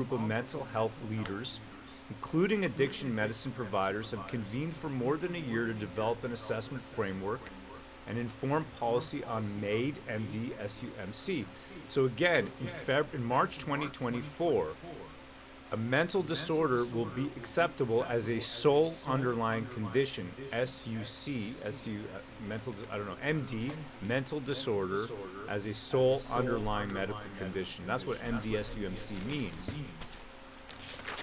group of mental health leaders, including addiction medicine providers, have convened for more than a year to develop an assessment framework and inform policy on MAID MD SUMC. So again, in March 2024, a mental disorder will be acceptable as a sole underlying condition, SUC, mental, I don't know, MD, mental disorder, as a sole underlying medical condition. That's what MDSUMC means.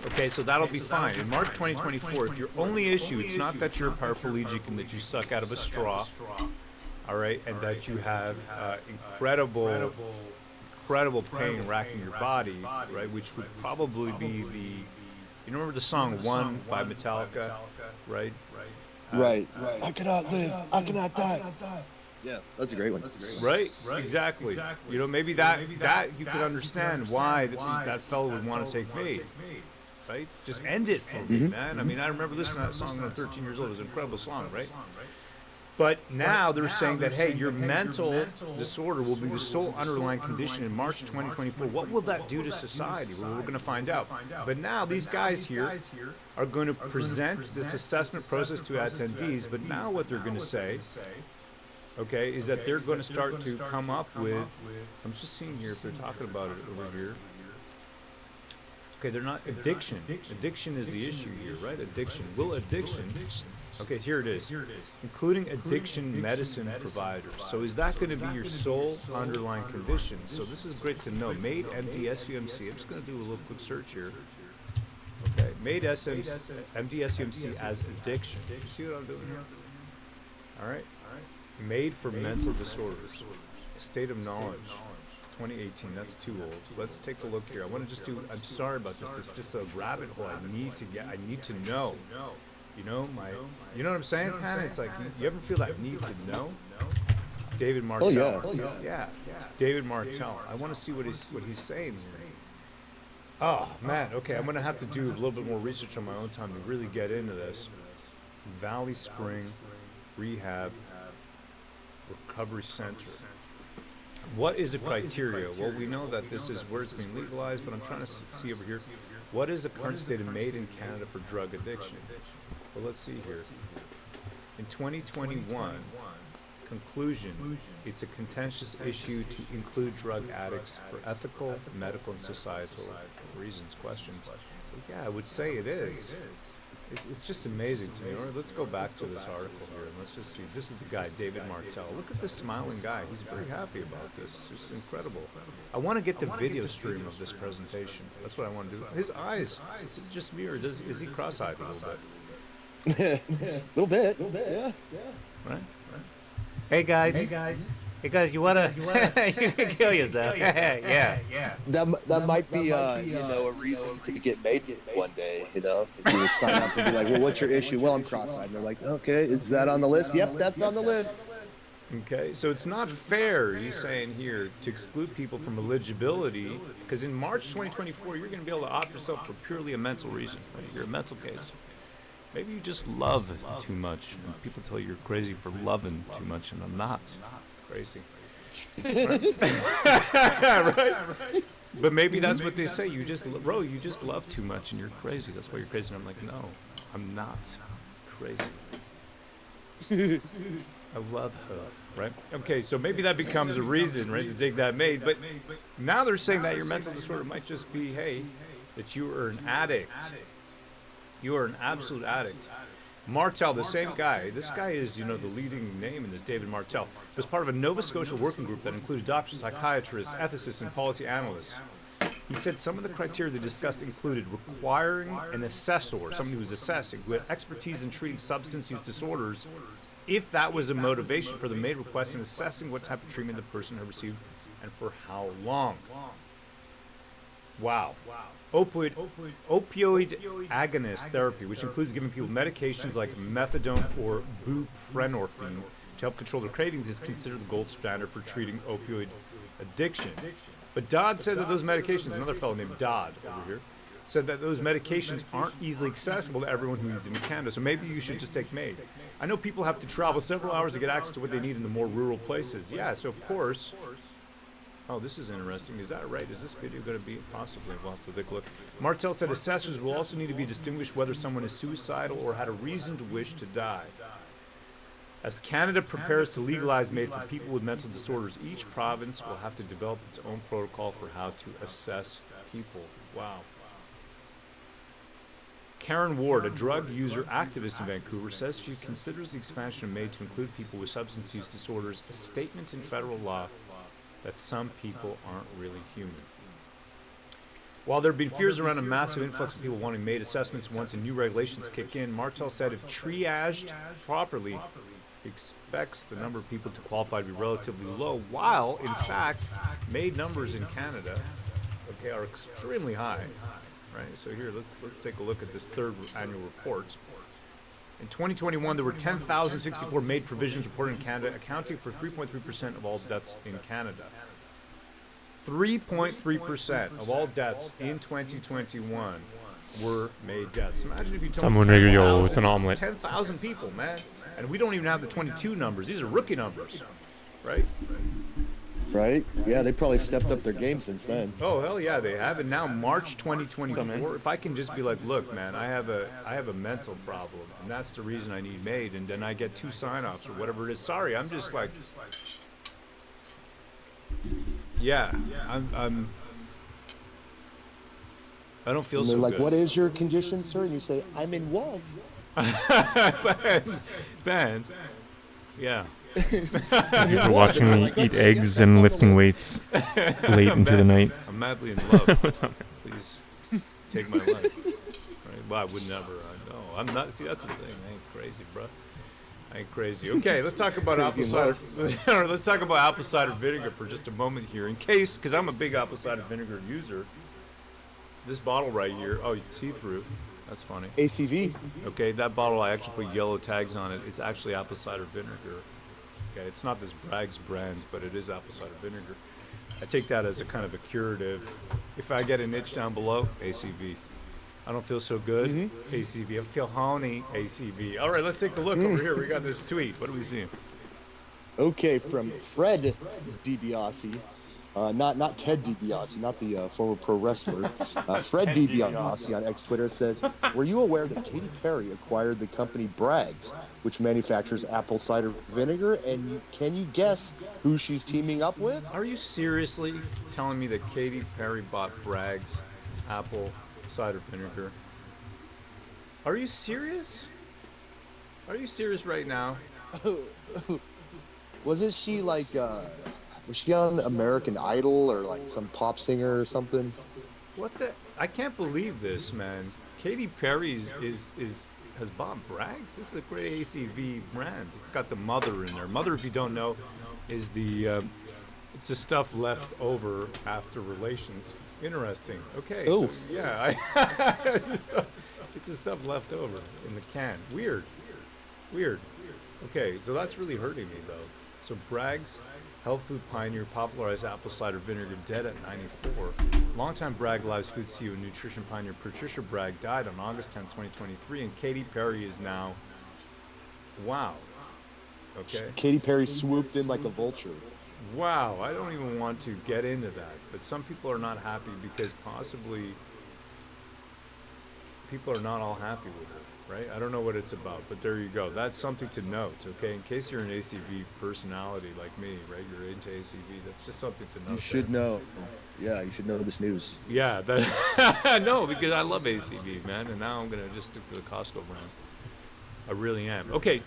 Okay, so that'll be fine. In March 2024, if your only issue, it's not that you're paraplegic and that you suck out of a straw, all right, and that you have incredible pain racking your body, right, which would probably be you remember the song One by Metallica, right? Right. I cannot live. I cannot die. Yeah, that's a great one. Right? Exactly. You know, maybe that you could understand why that fellow would want to take MAID, right? Just end it for me, man. I mean, I remember listening to that song when I was 13 years old. It was an incredible song, right? But now they're saying that, hey, your mental disorder will be the sole underlying condition in March 2024. What will that do to society? Well, we're going to find out. But now these guys here are going to present this assessment process to attendees. But now what they're going to say, okay, is that they're going to start to come up with, I'm just seeing here if they're talking about it over here. Okay, they're not addiction. Addiction is the issue here, right? Addiction. Will addiction... Okay, here it is. Including addiction medicine providers. So is that going to be your sole underlying condition? So this is great to know. MAID MDSUMC. I'm just going to do a little quick search here. Okay, MAID MDSUMC as addiction. You see what I'm doing here? All right. MAID for mental disorders. State of knowledge. 2018. That's too old. Let's take a look here. I want to just do. I'm sorry about this. It's just a rabbit hole. I need to know. You know what I'm saying, Hannah? It's like, you ever feel that need to know? David Martell. Yeah. It's David Martell. I want to see what he's saying here. Oh, man. Okay, I'm going to have to do a little bit more research on my own time to really get into this. Valley Spring Rehab Recovery Center. What is the criteria? Well, we know that this is where it's being legalized, but I'm trying to see over here. What is the current state of MAID in Canada for drug addiction? Well, let's see here. In 2021, conclusion, it's a contentious issue to include drug addicts for ethical, medical, and societal reasons, questions. Well, yeah, I would say it is. It's just amazing to me. All right, let's go back to this article here, and let's just see. This is the guy, David Martell. Look at this smiling guy. He's very happy about this. It's just incredible. I want to get the video stream of this presentation. That's what I want to do. His eyes, is it just me, or is he cross-eyed a little bit? A little bit, yeah. Right? Hey guys, you wanna you can kill yourself. yeah. That might be a reason to get made one day. You just sign up and be like, well, what's your issue? Well, I'm cross-eyed. And they're like, okay, is that on the list? Yep, that's on the list. Okay, so it's not fair, he's saying here, to exclude people from eligibility, because in March 2024, you're going to be able to opt yourself for purely a mental reason. Right? You're a mental case. Maybe you just love too much, and people tell you you're crazy for loving too much, and I'm not crazy. Right? But maybe that's what they say. You just love too much, and you're crazy. That's why you're crazy. And I'm like, no, I'm not crazy. I love her, right? Okay, so maybe that becomes a reason, right, to take that MAID. But now they're saying that your mental disorder might just be, hey, that you are an addict. You are an absolute addict. Martell, the same guy. This guy is, the leading name in this, David Martell. Was part of a Nova Scotia working group that included doctors, psychiatrists, ethicists, and policy analysts. He said some of the criteria they discussed included requiring an assessor, somebody who was assessing, who had expertise in treating substance use disorders, if that was a motivation for the MAID request, and assessing what type of treatment the person had received and for how long. Wow. Opioid agonist therapy, which includes giving people medications like methadone or buprenorphine to help control their cravings, is considered the gold standard for treating opioid addiction. But Dodd said that those medications, another fellow named Dodd over here, said that those medications aren't easily accessible to everyone who uses them in Canada, so maybe you should just take MAID. I know people have to travel several hours to get access to what they need in the more rural places. Yeah, so of course, Oh, this is interesting. Is that right? Is this video going to be possibly? We'll have to take a look. Martel said assessors will also need to be distinguished whether someone is suicidal or had a reason to wish to die. As Canada prepares to legalize MAID for people with mental disorders, each province will have to develop its own protocol for how to assess people. Wow. Karen Ward, a drug user activist in Vancouver, says she considers the expansion of MAID to include people with substance use disorders a statement in federal law that some people aren't really human. While there have been fears around a massive influx of people wanting MAID assessments once the new regulations kick in, Martel said if triaged properly, expects the number of people to qualify to be relatively low, while in fact MAID numbers in Canada, okay, are extremely high. Right. So here, let's take a look at this third annual report. In 2021, there were 10,064 MAID provisions reported in Canada, accounting for 3.3% of all deaths in Canada. 3.3% of all deaths in 2021 were MAID deaths. Imagine if you told Someone figured, yo, it's an omelet. 10,000 people, man. And we don't even have the 22 numbers. These are rookie numbers, right? Right? Yeah, they probably stepped up their game since then. Oh, hell yeah, they have. And now March 2024, if I can just be like, look, man, I have a mental problem, and that's the reason I need MAID, and then I get 2 sign-offs or whatever it is. Sorry, I'm just like, yeah, I don't feel and so they're like, good. what is your condition, sir? And you say, I'm in love. Ben, yeah. You're watching me eat eggs and lifting weights late into the night. I'm madly in love. What's up? Please take my life. Right? Well, I would never. No, I'm not. See, that's the thing. I ain't crazy, bro. I ain't crazy. Okay, let's talk about apple cider. Let's talk about apple cider vinegar for just a moment here, in case, because I'm a big apple cider vinegar user. This bottle right here. Oh, you can see through. That's funny. ACV. Okay, that bottle I actually put yellow tags on it. It's actually apple cider vinegar. Okay, it's not this Bragg's brand, but it is apple cider vinegar. I take that as a kind of a curative. If I get an itch down below, ACV. I don't feel so good, ACV. I feel horny, ACV. All right, let's take a look over here. We got this tweet. What do we see? Okay, from Fred DiBiase. Not Ted DiBiase, not the former pro wrestler. Fred DiBiase on X Twitter says, were you aware that Katy Perry acquired the company Bragg's, which manufactures apple cider vinegar? And can you guess who she's teaming up with? Are you seriously telling me that Katy Perry bought Bragg's apple cider vinegar? Are you serious? Are you serious right now? Wasn't she like... was she on American Idol or like some pop singer or something? What the? I can't believe this, man. Katy Perry has bought Bragg's. This is a great ACV brand. It's got the mother in there. Mother, if you don't know, is the it's the stuff left over after relations. Interesting. Okay. Oh. So, yeah, it's the stuff left over in the can. Weird. Okay, so that's really hurting me though. So Bragg's, health food pioneer, popularized apple cider vinegar, dead at 94. Longtime Bragg Lives food CEO and nutrition pioneer Patricia Bragg died on August 10, 2023, and Katy Perry is now, wow. Okay. Katy Perry swooped in like a vulture. Wow, I don't even want to get into that, but some people are not happy because possibly people are not all happy with it, right? I don't know what it's about, but there you go. That's something to note, okay? In case you're an ACV personality like me, right? You're into ACV. That's just something to note. You should know. Yeah, you should know this news. Yeah, that no, because I love ACV, man, and now I'm gonna just stick to the Costco brand. I really am. Okay,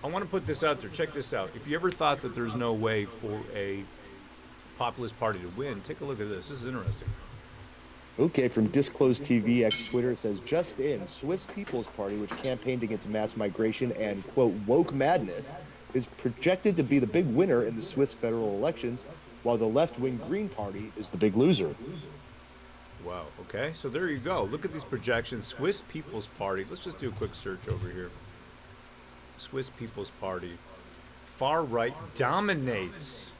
I want to put this out there. Check this out. If you ever thought that there's no way for a populist party to win, take a look at this. This is interesting. Okay, from Disclosed TV X Twitter, it says, just in, Swiss People's Party, which campaigned against mass migration and, quote, woke madness, is projected to be the big winner in the Swiss federal elections, while the left-wing Green Party is the big loser. Wow, okay, so there you go. Look at these projections. Swiss People's Party. Let's just do a quick search over here. Swiss People's Party. Far right dominates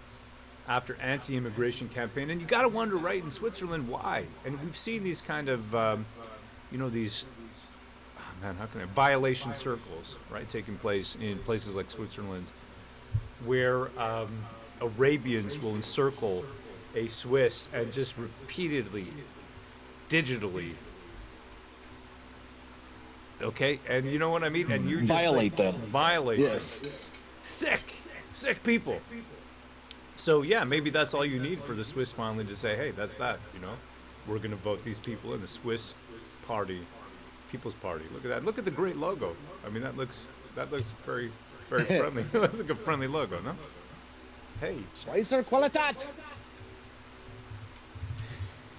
after anti-immigration campaign. And you got to wonder, right, in Switzerland, why? And we've seen these kind of, these, how can I, violation circles, right, taking place in places like Switzerland, where Arabians will encircle a Swiss and just repeatedly, digitally. Okay, and you know what I mean? And you just Violate them. Violate Yes. them. Sick people. So yeah, maybe that's all you need for the Swiss finally to say, hey, that's that. You know, we're gonna vote these people in the Swiss Party, People's Party. Look at that. Look at the great logo. I mean, that looks very friendly. That's like a friendly logo, no? Hey, Schweizer Qualität.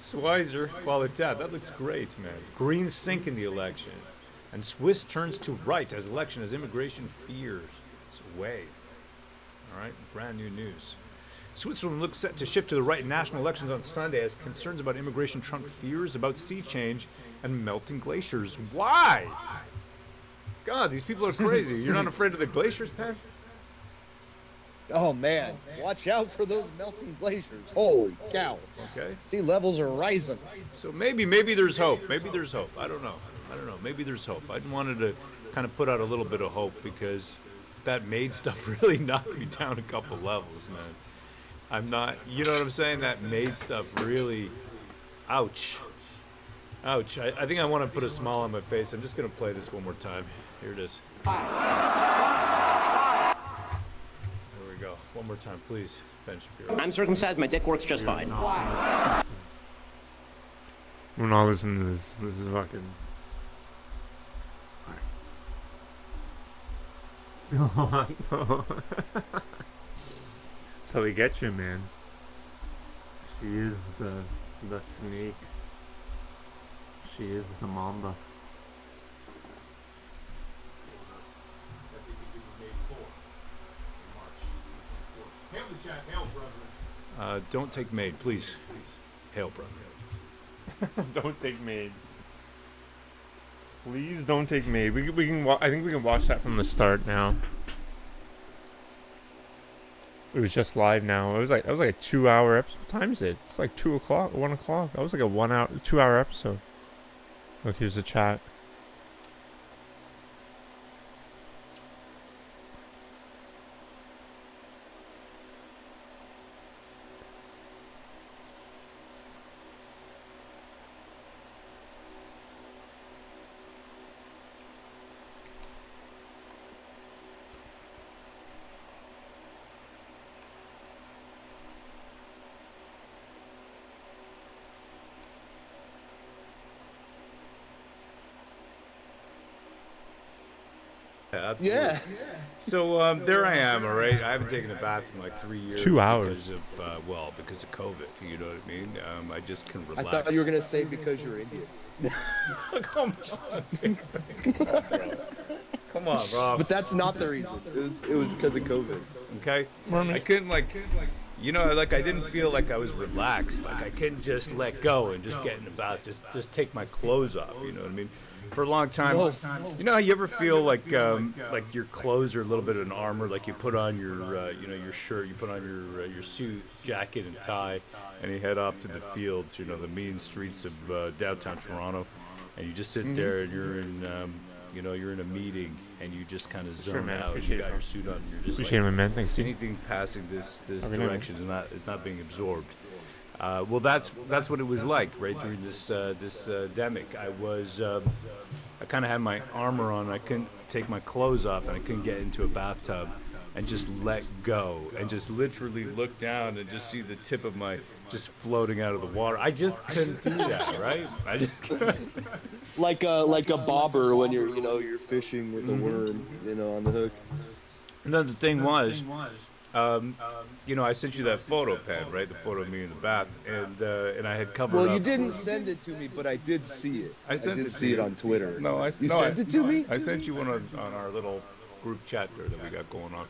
Schweizer Qualität. That looks great, man. Greens sink in the election, and Swiss turns to right as election as immigration fears sway. All right, brand new news. Switzerland looks set to shift to the right in national elections on Sunday as concerns about immigration trump fears about sea change and melting glaciers. Why? God, these people are crazy. You're not afraid of the glaciers, Pat? Oh man, watch out for those melting glaciers. Holy cow. Okay. Sea levels are rising. So maybe there's hope. Maybe there's hope. I don't know. Maybe there's hope. I wanted to kind of put out a little bit of hope because that maid stuff really knocked me down a couple levels, man. I'm not, you know what I'm saying? That maid stuff really, ouch. Ouch. I think I want to put a smile on my face. I'm just going to play this one more time. Here it is. There we go. One more time, please, Ben Shapiro. I'm circumcised. My dick works just fine. We're not listening to this. This is fucking. That's how they get you, man. She is the snake. She is the mamba. Don't take maid, please. Hail, brother. Don't take maid. Please don't take maid. We can. I think we can watch that from the start now. It was just live now. It was like a 2-hour episode. What time is it? It's like 2 o'clock, 1 o'clock. That was like a 2-hour episode. Look, here's the chat. Absolutely. Yeah. So there I am, all right. I haven't taken a bath in like 3 years. 2 hours. Because of COVID. You know what I mean? I just can I relax. thought you were gonna say because you're Indian. Come on. Come on, Rob. But that's not the reason. It was because of COVID. Okay. I couldn't I didn't feel like I was relaxed. Like I couldn't just let go and just get in the bath, just take my clothes off. You know what I mean? For a long time, you know how you ever feel like your clothes are a little bit of an armor, like you put on your your shirt, you put on your suit, jacket, and tie, and you head off to the fields, the mean streets of downtown Toronto, and you just sit there and you're in you're in a meeting and you just kind of zone out. You got your suit on, and you're just Appreciate it, man. Thanks, dude. anything passing this direction is not being absorbed. Well, that's what it was like right during this demic. I kind of had my armor on. I couldn't take my clothes off, and I couldn't get into a bathtub and just let go and just literally look down and just see the tip of my just floating out of the water. I just couldn't do that, right? I just couldn't. Like a bobber when you're fishing with a worm, on the hook. And then the thing was, I sent you that photo, Pat, right? The photo of me in the bath, and I had covered up. Well, you didn't send it to me, but I did see it. I did see it on Twitter. You sent it to me? I sent you one on our little group chat there that we got going on.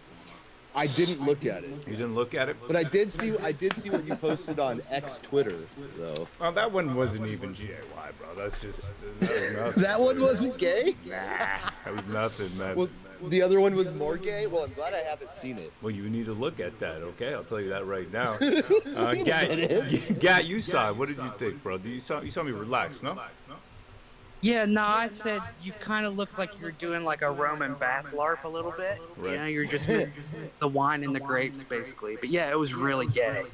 I didn't look at it. You didn't look at it? But I did see what you posted on X Twitter, though. Well, that one wasn't even GAY, bro. That was nothing. That one wasn't gay? Nah, that was nothing, man. Well, the other one was more gay? Well, I'm glad I haven't seen it. Well, you need to look at that, okay? I'll tell you that right now. Gat, you saw it. What did you think, bro? You saw me relax, no? Yeah, no, I said you kind of look like you're doing like a Roman bath LARP a little bit. Right. You're just the wine and the grapes, basically. But yeah, it was really gay.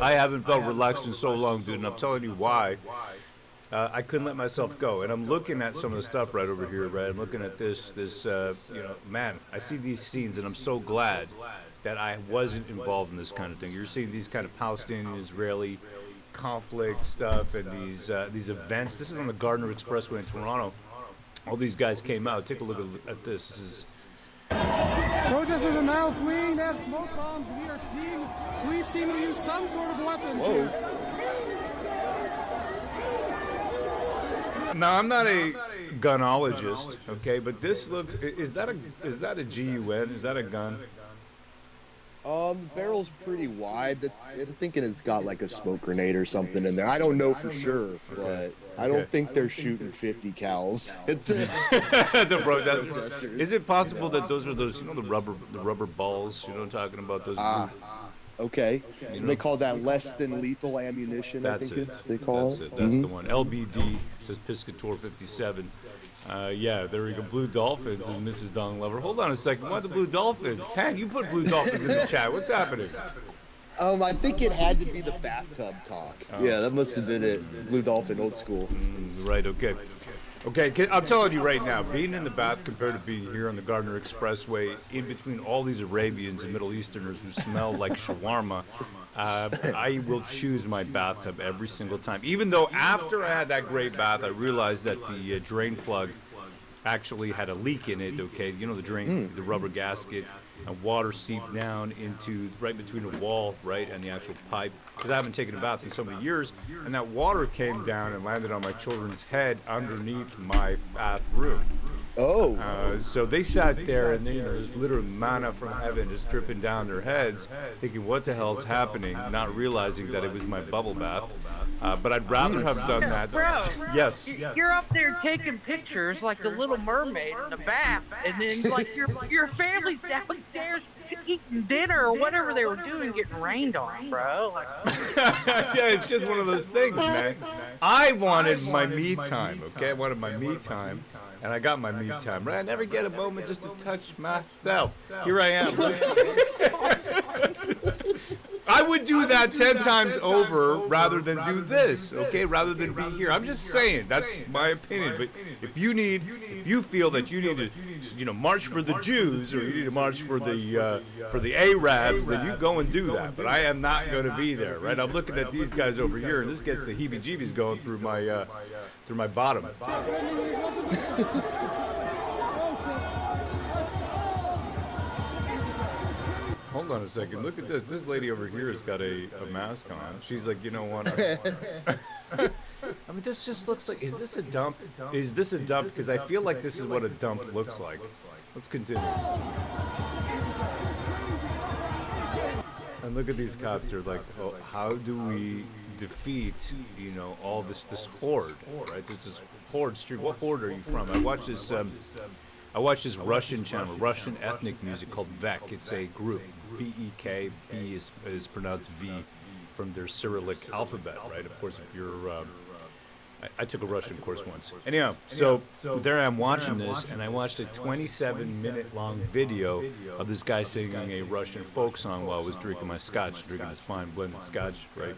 I haven't felt relaxed in so long, dude, and I'm telling you why. I couldn't let myself go, and I'm looking at some of the stuff right over here, right? I'm looking at this, man, I see these scenes, and I'm so glad that I wasn't involved in this kind of thing. You're seeing these kind of Palestinian-Israeli conflict stuff and these events. This is on the Gardner Expressway in Toronto. All these guys came out. Take a look at this. This is. Protesters are now fleeing. They have smoke bombs. We are seeing police seem to use some sort of weapons here. Now, I'm not a gunologist, okay, but this is that a GUN? Is that a gun? The barrel's pretty wide. I'm thinking it's got like a smoke grenade or something in there. I don't know for sure, but I don't think they're shooting 50 cals. Is it possible that those are the rubber balls? You know what I'm talking about? Those. Okay. You know, they call that less than lethal ammunition. That's I think it. They call it. That's the one. LBD says Piscator 57. Yeah, there we go. Blue Dolphins is Mrs. Dong Lover. Hold on a second. Why the Blue Dolphins? Pan, you put Blue Dolphins in the chat. What's happening? I think it had to be the bathtub talk. Yeah, that must have been it. Blue Dolphin, old school. Right. Okay. Okay, I'm telling you right now, being in the bath compared to being here on the Gardner Expressway, in between all these Arabians and Middle Easterners who smell like shawarma, I will choose my bathtub every single time. Even though after I had that great bath, I realized that the drain plug actually had a leak in it. Okay, you know the drain, the rubber gasket, and water seeped down into right between the wall, right, and the actual pipe. Because I haven't taken a bath in so many years, and that water came down and landed on my children's head underneath my bathroom. So they sat there, and there's literally manna from heaven just dripping down their heads, thinking, "What the hell's happening?" Not realizing that it was my bubble bath. But I'd rather have done that. Bro, Yes. You're up there taking pictures like the Little Mermaid in the bath, and then like your family's downstairs eating dinner or whatever they were doing, getting rained on, bro. Like, yeah, it's just one of those things, man. I wanted my me time, okay? I wanted my me time, and I got my me time, right? I never get a moment just to touch myself. Here I am, right? I would do that 10 times over rather than do this, okay? Rather than be here. I'm just saying, that's my opinion. But if you feel that you need to, march for the Jews or you need to march for the Arabs, then you go and do that. But I am not going to be there, right? I'm looking at these guys over here, and this gets the heebie-jeebies going through my bottom. Hold on a second. Look at this. This lady over here has got a mask on. She's like, you know what? I mean, this just looks like. Is this a dump? Is this a dump? Because I feel like this is what a dump looks like. Let's continue. And look at these cops. They're like, oh, how do we defeat, all this horde, right? This horde street. What horde are you from? I watched this Russian channel, Russian ethnic music called Vek. It's a group, B-E-K. B is pronounced V from their Cyrillic alphabet, right? Of course, if you're, I took a Russian course once. Anyhow, so there I'm watching this, and I watched a 27-minute long video of this guy singing a Russian folk song while I was drinking my scotch, drinking this fine blended scotch, right?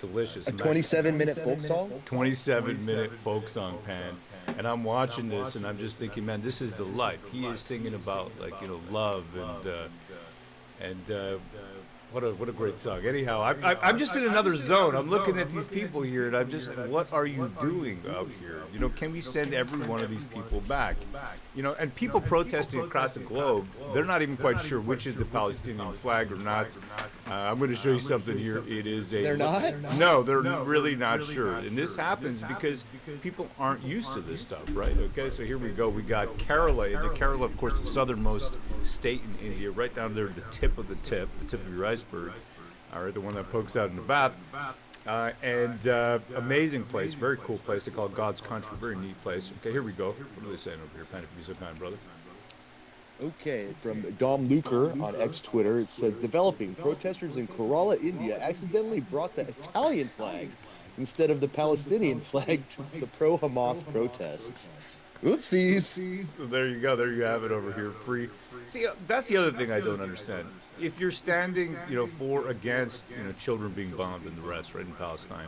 Delicious. A 27-minute folk song? 27-minute folk song, Pan. And I'm watching this, and I'm just thinking, man, this is the life. He is singing about, love and what a great song. Anyhow, I'm just in another zone. I'm looking at these people here, and I'm just, what are you doing out here? Can we send every one of these people back? And people protesting across the globe, they're not even quite sure which is the Palestinian flag or not. I'm going to show you something here. It is a... They're not? No, they're really not sure. And this happens because people aren't used to this stuff, right? Okay, so here we go. We got Kerala. The Kerala, of course, the southernmost state in India, right down there, the tip of your iceberg. All right, the one that pokes out in the bath. Amazing place, very cool place. They call it God's Country, very neat place. Okay, here we go. What are they saying over here, Pan, if you be so kind, brother? Okay, from Dom Luker on X-Twitter, it said, developing protesters in Kerala, India accidentally brought the Italian flag instead of the Palestinian flag to the pro-Hamas protests. Oopsies. So there you go. There you have it over here. Free. See, that's the other thing I don't understand. If you're standing, for against, children being bombed and the rest, right, in Palestine,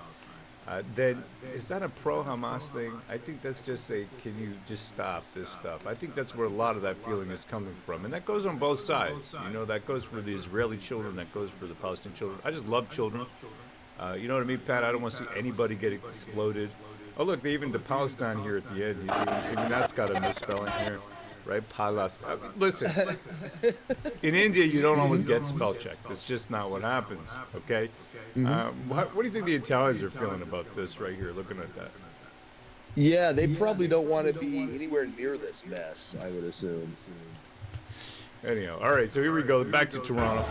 then is that a pro-Hamas thing? I think that's just can you just stop this stuff? I think that's where a lot of that feeling is coming from, and that goes on both sides. That goes for the Israeli children, that goes for the Palestinian children. I just love children. You know what I mean, Pat? I don't want to see anybody get exploded. Oh, look, they even to Palestine here at the end. I mean, that's got a misspelling here, right? Listen, in India, you don't always get spell checked. That's just not what happens, okay? What do you think the Italians are feeling about this right here, looking at that? Yeah, they probably don't want to be anywhere near this mess, I would assume. Anyhow, all right, so here we go. Back to Toronto.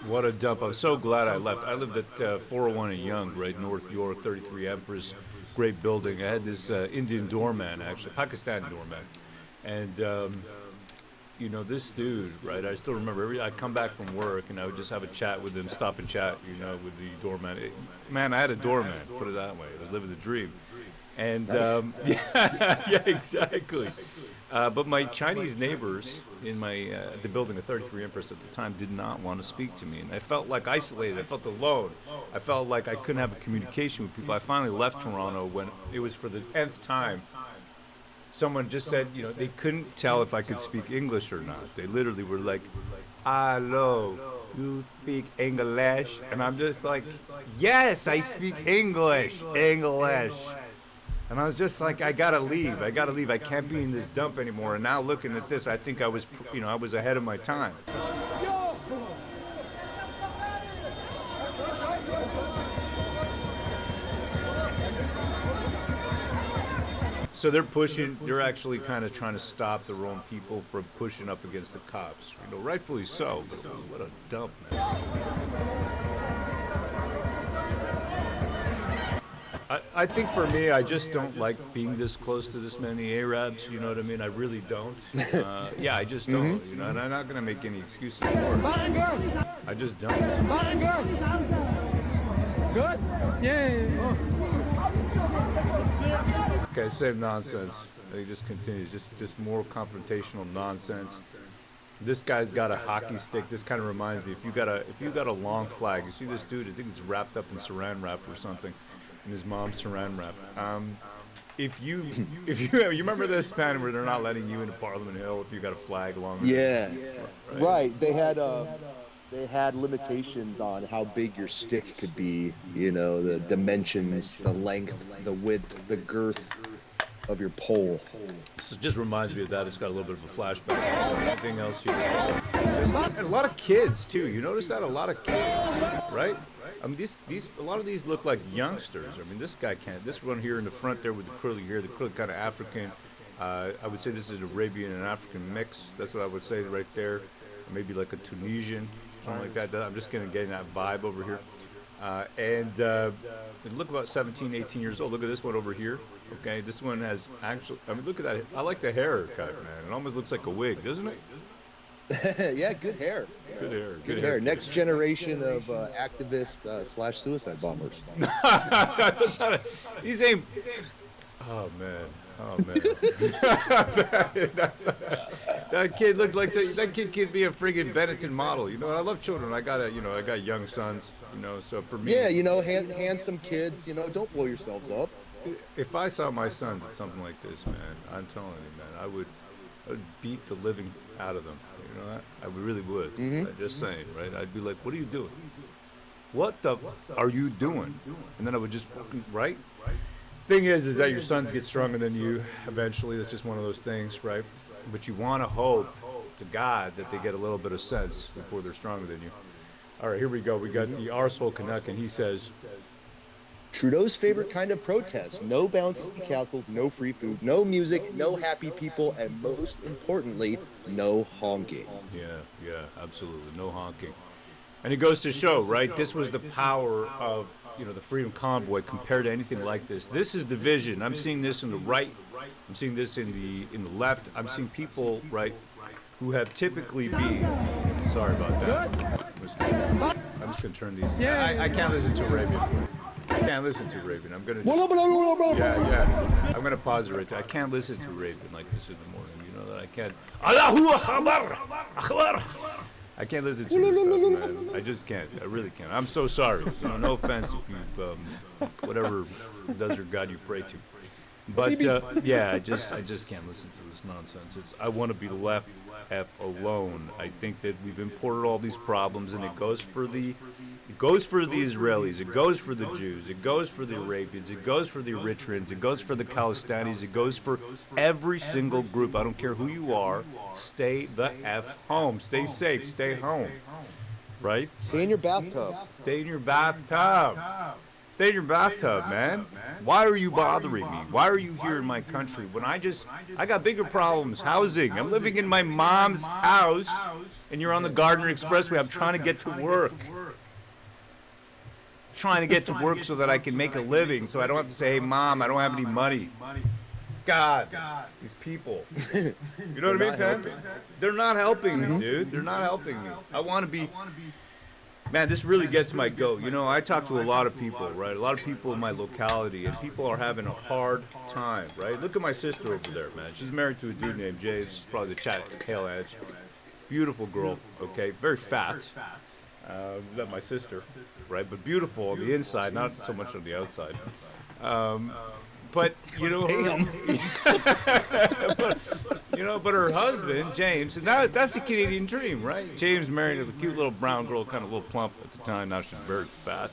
What a dump. I'm so glad I left. I lived at 401 and Yonge, right, North York, 33 Empress, great building. I had this Indian doorman, actually, Pakistani doorman. And, this dude, right, I still remember, I'd come back from work and I would just have a chat with him, stop and chat, with the doorman. Man, I had a doorman, put it that way. I was living the dream. And, Nice. yeah, exactly. But my Chinese neighbors in the building of 33 Empress at the time did not want to speak to me. And I felt like isolated. I felt alone. I felt like I couldn't have a communication with people. I finally left Toronto when it was for the nth time. Someone just said, they couldn't tell if I could speak English or not. They literally were like, hello, you speak English? And I'm just like, yes, I speak English. And I was just like, I gotta leave. I can't be in this dump anymore. And now looking at this, I think I was ahead of my time. So they're actually kind of trying to stop their own people from pushing up against the cops. Rightfully so, but what a dump, man. I think for me, I just don't like being this close to this many Arabs, you know what I mean? I really don't. Yeah, I just don't, and I'm not going to make any excuses for it. I just don't. Good? Yeah. Okay, same nonsense. He just continues, just more confrontational nonsense. This guy's got a hockey stick. This kind of reminds me, if you got a long flag, you see this dude, I think it's wrapped up in saran wrap or something. And his mom's saran wrap. If you remember this, Pan, where they're not letting you into Parliament Hill if you got a flag along. Yeah, right. They had limitations on how big your stick could be. The dimensions, the length, the width, the girth of your pole. This just reminds me of that. It's got a little bit of a flashback. Anything else here? And a lot of kids too. You notice that? A lot of kids, right? I mean, a lot of these look like youngsters. I mean, this guy can't. This one here in the front there with the curly hair, the curly kind of African. I would say this is an Arabian and African mix. That's what I would say right there. Maybe like a Tunisian, something like that. I'm just getting that vibe over here. And look about 17, 18 years old. Look at this one over here. Okay, this one has actually. I mean, look at that. I like the haircut, man. It almost looks like a wig, doesn't it? Yeah, good hair. Good hair. Next generation of activists / suicide bombers. These ain't. Oh man. That kid looked like that kid could be a friggin' Benetton model. I love children. I got young sons. So for me. Yeah, handsome kids. Don't blow yourselves up. If I saw my sons at something like this, man, I'm telling you, man, I would beat the living out of them. I really would. I'm just saying, right? I'd be like, what are you doing? What the are you doing? And then I would just, right? Thing is that your sons get stronger than you eventually. It's just one of those things, right? But you want to hope to God that they get a little bit of sense before they're stronger than you. All right, here we go. We got the arsehole Canuck, and he says, Trudeau's favorite kind of protest: no bouncy castles, no free food, no music, no happy people, and most importantly, no honking. Yeah, absolutely. No honking. And it goes to show, right? This was the power of the Freedom Convoy compared to anything like this. This is division. I'm seeing this in the right. I'm seeing this in the left. I'm seeing people, right, who have typically been. Sorry about that. I'm just gonna turn these. I can't listen to Arabian. I can't listen to Arabian. I'm gonna. Yeah. I'm gonna pause it right there. I can't listen to Arabian like this in the morning. You know that I can't. Allahu Akbar. I can't listen to this stuff, man. I just can't. I really can't. I'm so sorry. No offense if you've whatever does or God you pray to. But yeah, I just can't listen to this nonsense. I want to be left alone. I think that we've imported all these problems, and it goes for the Israelis, it goes for the Jews, it goes for the Arabians, it goes for the Eritreans, it goes for the Khalistanis, it goes for every single group. I don't care who you are. Stay the F home. Stay safe. Stay home. Right? Stay in your bathtub. Stay in your bathtub. Stay in your bathtub, man. Why are you bothering me? Why are you here in my country when I got bigger problems? Housing. I'm living in my mom's house, and you're on the Gardner Expressway. I'm trying to get to work. Trying to get to work so that I can make a living, so I don't have to say, hey, Mom, I don't have any money. God, these people. You know what I mean, man? They're not helping me, dude. They're not helping me. I want to be... Man, this really gets my goat. I talk to a lot of people, right? A lot of people in my locality, and people are having a hard time, right? Look at my sister over there, man. She's married to a dude named Gyges. She's probably the chat tail edge. Beautiful girl, okay? Very fat. That's my sister, right? But beautiful on the inside, not so much on the outside. But but her husband James, and that's the Canadian dream, right? James married a cute little brown girl, kind of a little plump at the time. Now she's very fat,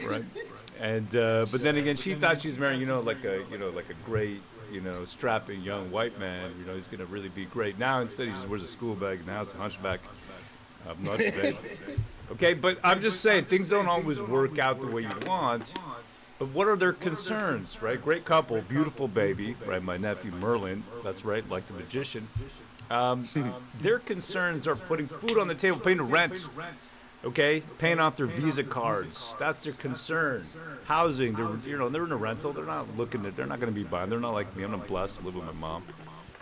right? And but then again, she thought she's marrying, like a great, strapping young white man. He's gonna really be great. Now instead, he just wears a school bag and now it's a hunchback. Not today. Okay, but I'm just saying things don't always work out the way you want. But what are their concerns, right? Great couple, beautiful baby, right? My nephew Merlin, that's right, like the magician. Their concerns are putting food on the table, paying the rent, okay? Paying off their Visa cards. That's their concern. Housing, they're in a rental. They're not they're not going to be buying. They're not like me. I'm blessed to live with my mom.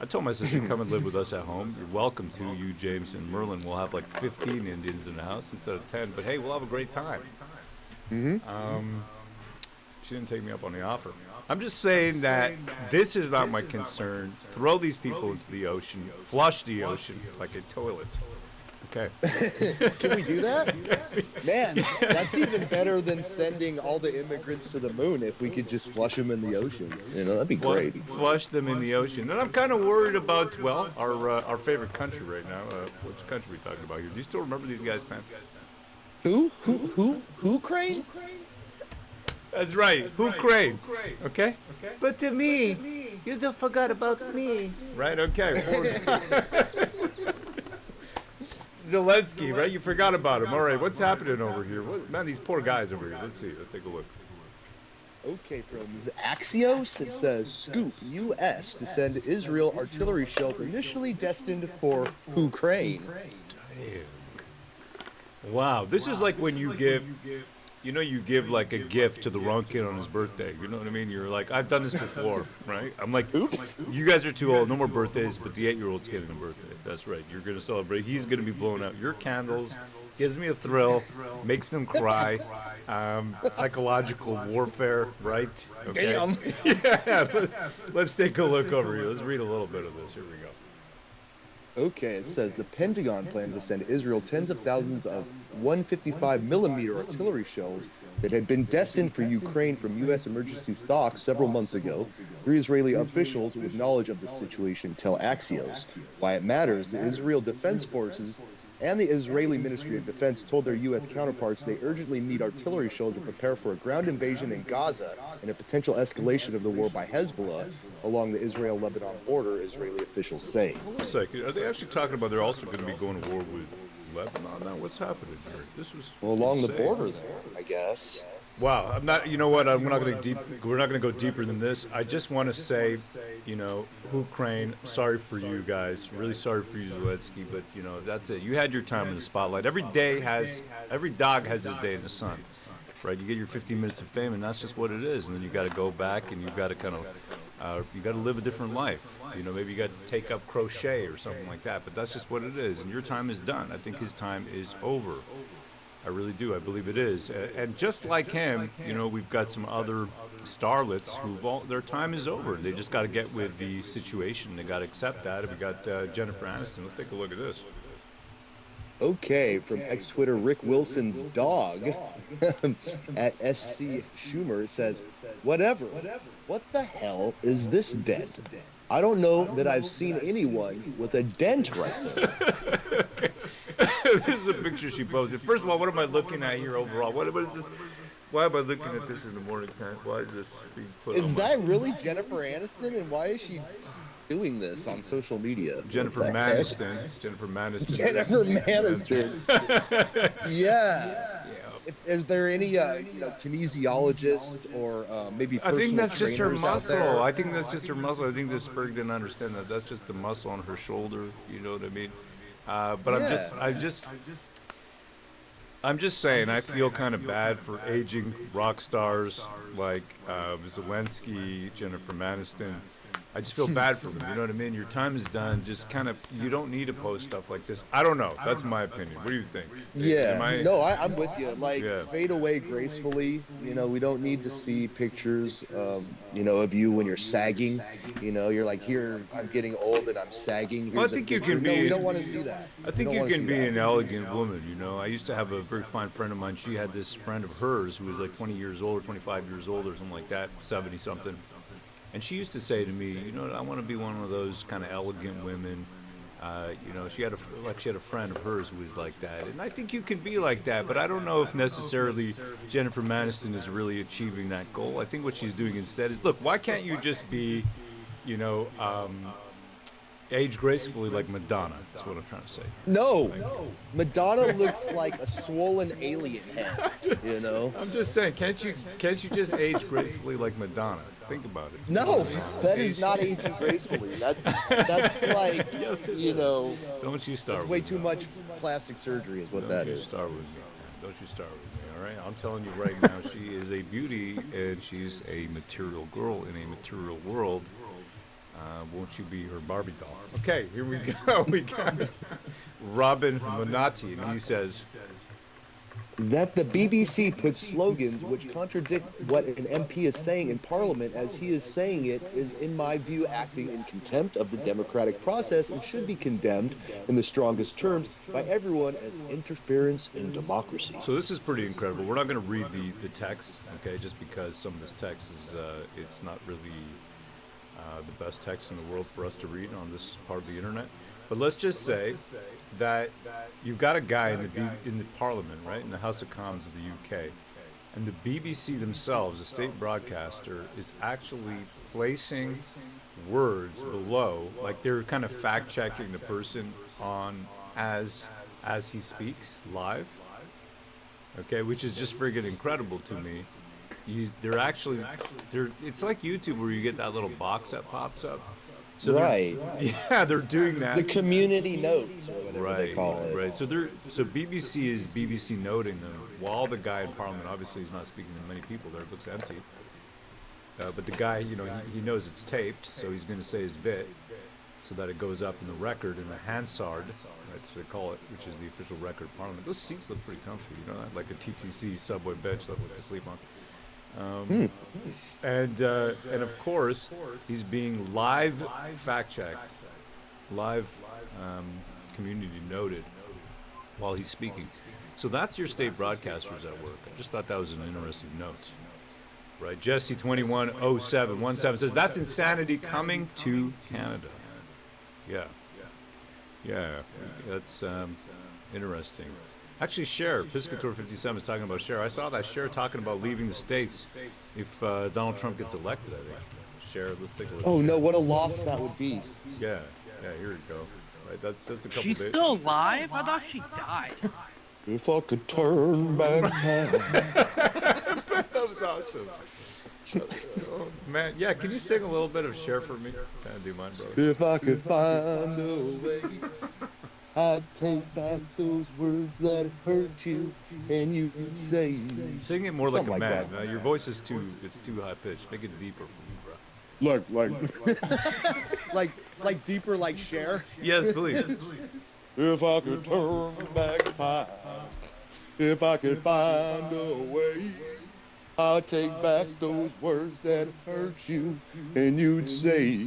I told my sister, come and live with us at home. You're welcome to. You, James, and Merlin. We'll have like 15 Indians in the house instead of 10. But hey, we'll have a great time. She didn't take me up on the offer. I'm just saying that this is not my concern. Throw these people into the ocean. Flush the ocean like a toilet. Okay. Can we do that? Man, that's even better than sending all the immigrants to the moon if we could just flush them in the ocean. That'd be great. Flush them in the ocean. And I'm kind of worried about, our favorite country right now. Which country are we talking about here? Do you still remember these guys, man? Who, Crane? That's right. Ukraine. Okay? But to me, you don't forget about me. Right? Okay. Zelensky, right? You forgot about him. All right. What's happening over here? Man, these poor guys over here. Let's see. Let's take a look. Okay, from Axios, it says, Scoop, U.S. to send Israel artillery shells initially destined for Ukraine. Damn. Wow. This is like when you give... you give like a gift to the wrong kid on his birthday. You know what I mean? You're like, I've done this before, right? I'm like, oops, you guys are too old. No more birthdays, but the 8-year-old's getting a birthday. That's right. You're going to celebrate. He's going to be blowing out your candles. Gives me a thrill. Makes them cry. Psychological warfare, right? Okay. Damn. Yeah. Let's take a look over here. Let's read a little bit of this. Here we go. Okay, it says the Pentagon plans to send Israel tens of thousands of 155mm artillery shells that had been destined for Ukraine from U.S. emergency stocks several months ago. 3 Israeli officials with knowledge of the situation tell Axios. Why it matters, the Israel Defense Forces and the Israeli Ministry of Defense told their U.S. counterparts they urgently need artillery shells to prepare for a ground invasion in Gaza and a potential escalation of the war by Hezbollah along the Israel-Lebanon border, Israeli officials say. Hold on a second. Are they actually talking about they're also going to be going to war with Lebanon now? What's happening here? This was along insane. The border there, I guess. Wow, I'm not. You know what? We're not going to go deeper than this. I just want to say, Ukraine. Sorry for you guys. Really sorry for you, Zelensky. But that's it. You had your time in the spotlight. Every dog has his day in the sun. right? You get your 15 minutes of fame, and that's just what it is. And then you got to go back, and you've got to kind of, you got to live a different life. You know, maybe you got to take up crochet or something like that. But that's just what it is. And your time is done. I think his time is over. I really do. I believe it is. And just like him, you know, we've got some other starlets who their time is over. They just got to get with the situation. They got to accept that. We got Jennifer Aniston. Let's take a look at this. Okay, from ex-Twitter Rick Wilson's dog at SC Schumer says, whatever, what the hell is this dent? I don't know that I've seen anyone with a dent right there. This is a picture she posted. First of all, what am I looking at here overall? What is this? Why am I looking at this in the morning time? Why is this being put Is that really Jennifer Aniston? And why is she doing this on social media? Jennifer Aniston. Jennifer Aniston. Jennifer Aniston. Yeah. Is there any kinesiologists or maybe personal I think that's just her trainers out muscle. there? I think that's just her muscle. I think this Berg didn't understand that. That's just the muscle on her shoulder. You know what I mean? But Yeah. I'm just saying, I feel kind of bad for aging rock stars like Zelensky, Jennifer Aniston. I just feel bad for them. You know what I mean? Your time is done. Just kind of, you don't need to post stuff like this. I don't know. That's my opinion. What do you think? Yeah, Am I- no, I'm with you. Like, Yeah. fade away gracefully. You know, we don't need to see pictures, of you when you're sagging. You know, you're like, here, I'm getting old and I'm sagging. Well, I Here's a think you picture. can No, be- we don't want to see that. I think We you don't wanna can see be that. an elegant woman, you know. I used to have a very fine friend of mine. She had this friend of hers who was like 20 years old or 25 years old or something like that, 70 something. And she used to say to me, you know, I want to be one of those kind of elegant women. She had a friend of hers who was like that, and I think you can be like that. But I don't know if necessarily Jennifer Aniston is really achieving that goal. I think what she's doing instead is, look, why can't you just be, age gracefully like Madonna? That's what I'm trying to say. No, Madonna looks like a swollen alien head. You know. I'm just saying, can't you just age gracefully like Madonna? Think about it. No, that is not aging gracefully. That's like, Yes, it you is. know, Don't you start it's with way me. too much plastic surgery is what Don't that you is. start with me. Man. Don't you start with me, all right? I'm telling you right now, she is a beauty, and she's a material girl in a material world. Won't you be her Barbie doll? Okay, here we go. We got Robin Monati, and he says, That the BBC puts slogans which contradict what an MP is saying in Parliament as he is saying it is, in my view, acting in contempt of the democratic process and should be condemned in the strongest terms by everyone as interference in democracy. so this is pretty incredible. We're not going to read the text, okay, just because some of this text is, it's not really the best text in the world for us to read on this part of the internet. But let's just say that you've got a guy in the Parliament, right, in the House of Commons of the UK, and the BBC themselves, the state broadcaster, is actually placing words below, like they're kind of fact checking the person on as he speaks live. Okay, which is just friggin' incredible to me. It's like YouTube where you get that little box that pops up. So Right. Yeah, they're doing that. The community notes, or whatever they call it. Right. So BBC is BBC noting them while the guy in Parliament, obviously he's not speaking to many people there, it looks empty. But the guy, he knows it's taped, so he's going to say his bit so that it goes up in the record in the Hansard, right, so they call it, which is the official record of Parliament. Those seats look pretty comfy, like a TTC subway bench that I like to sleep on. And of course, he's being live fact-checked, live community noted while he's speaking. So that's your state broadcasters at work. I just thought that was an interesting note. Right, Jesse 210717 says that's insanity coming to Canada. Yeah, that's interesting. Actually, Cher, Piscator 57 is talking about Cher. I saw that Cher talking about leaving the States if Donald Trump gets elected, I think. Cher, let's take a look. Oh no, what a loss that would be. Yeah, here we go. Right, that's just a couple She's days. still alive? I thought she died. If I could turn back time. That was awesome. Oh, man, yeah, can you sing a little bit of Cher for me? Do you mind, bro? If I could find a way. I'd take back those words that hurt you, and you'd say Sing it more like a something man. that. Your voice is it's too high pitched. Make it deeper for me, bro. Look, like deeper, like Cher. Yes, please. If I could turn back time, if I could find a way, I'd take back those words that hurt you, and you'd say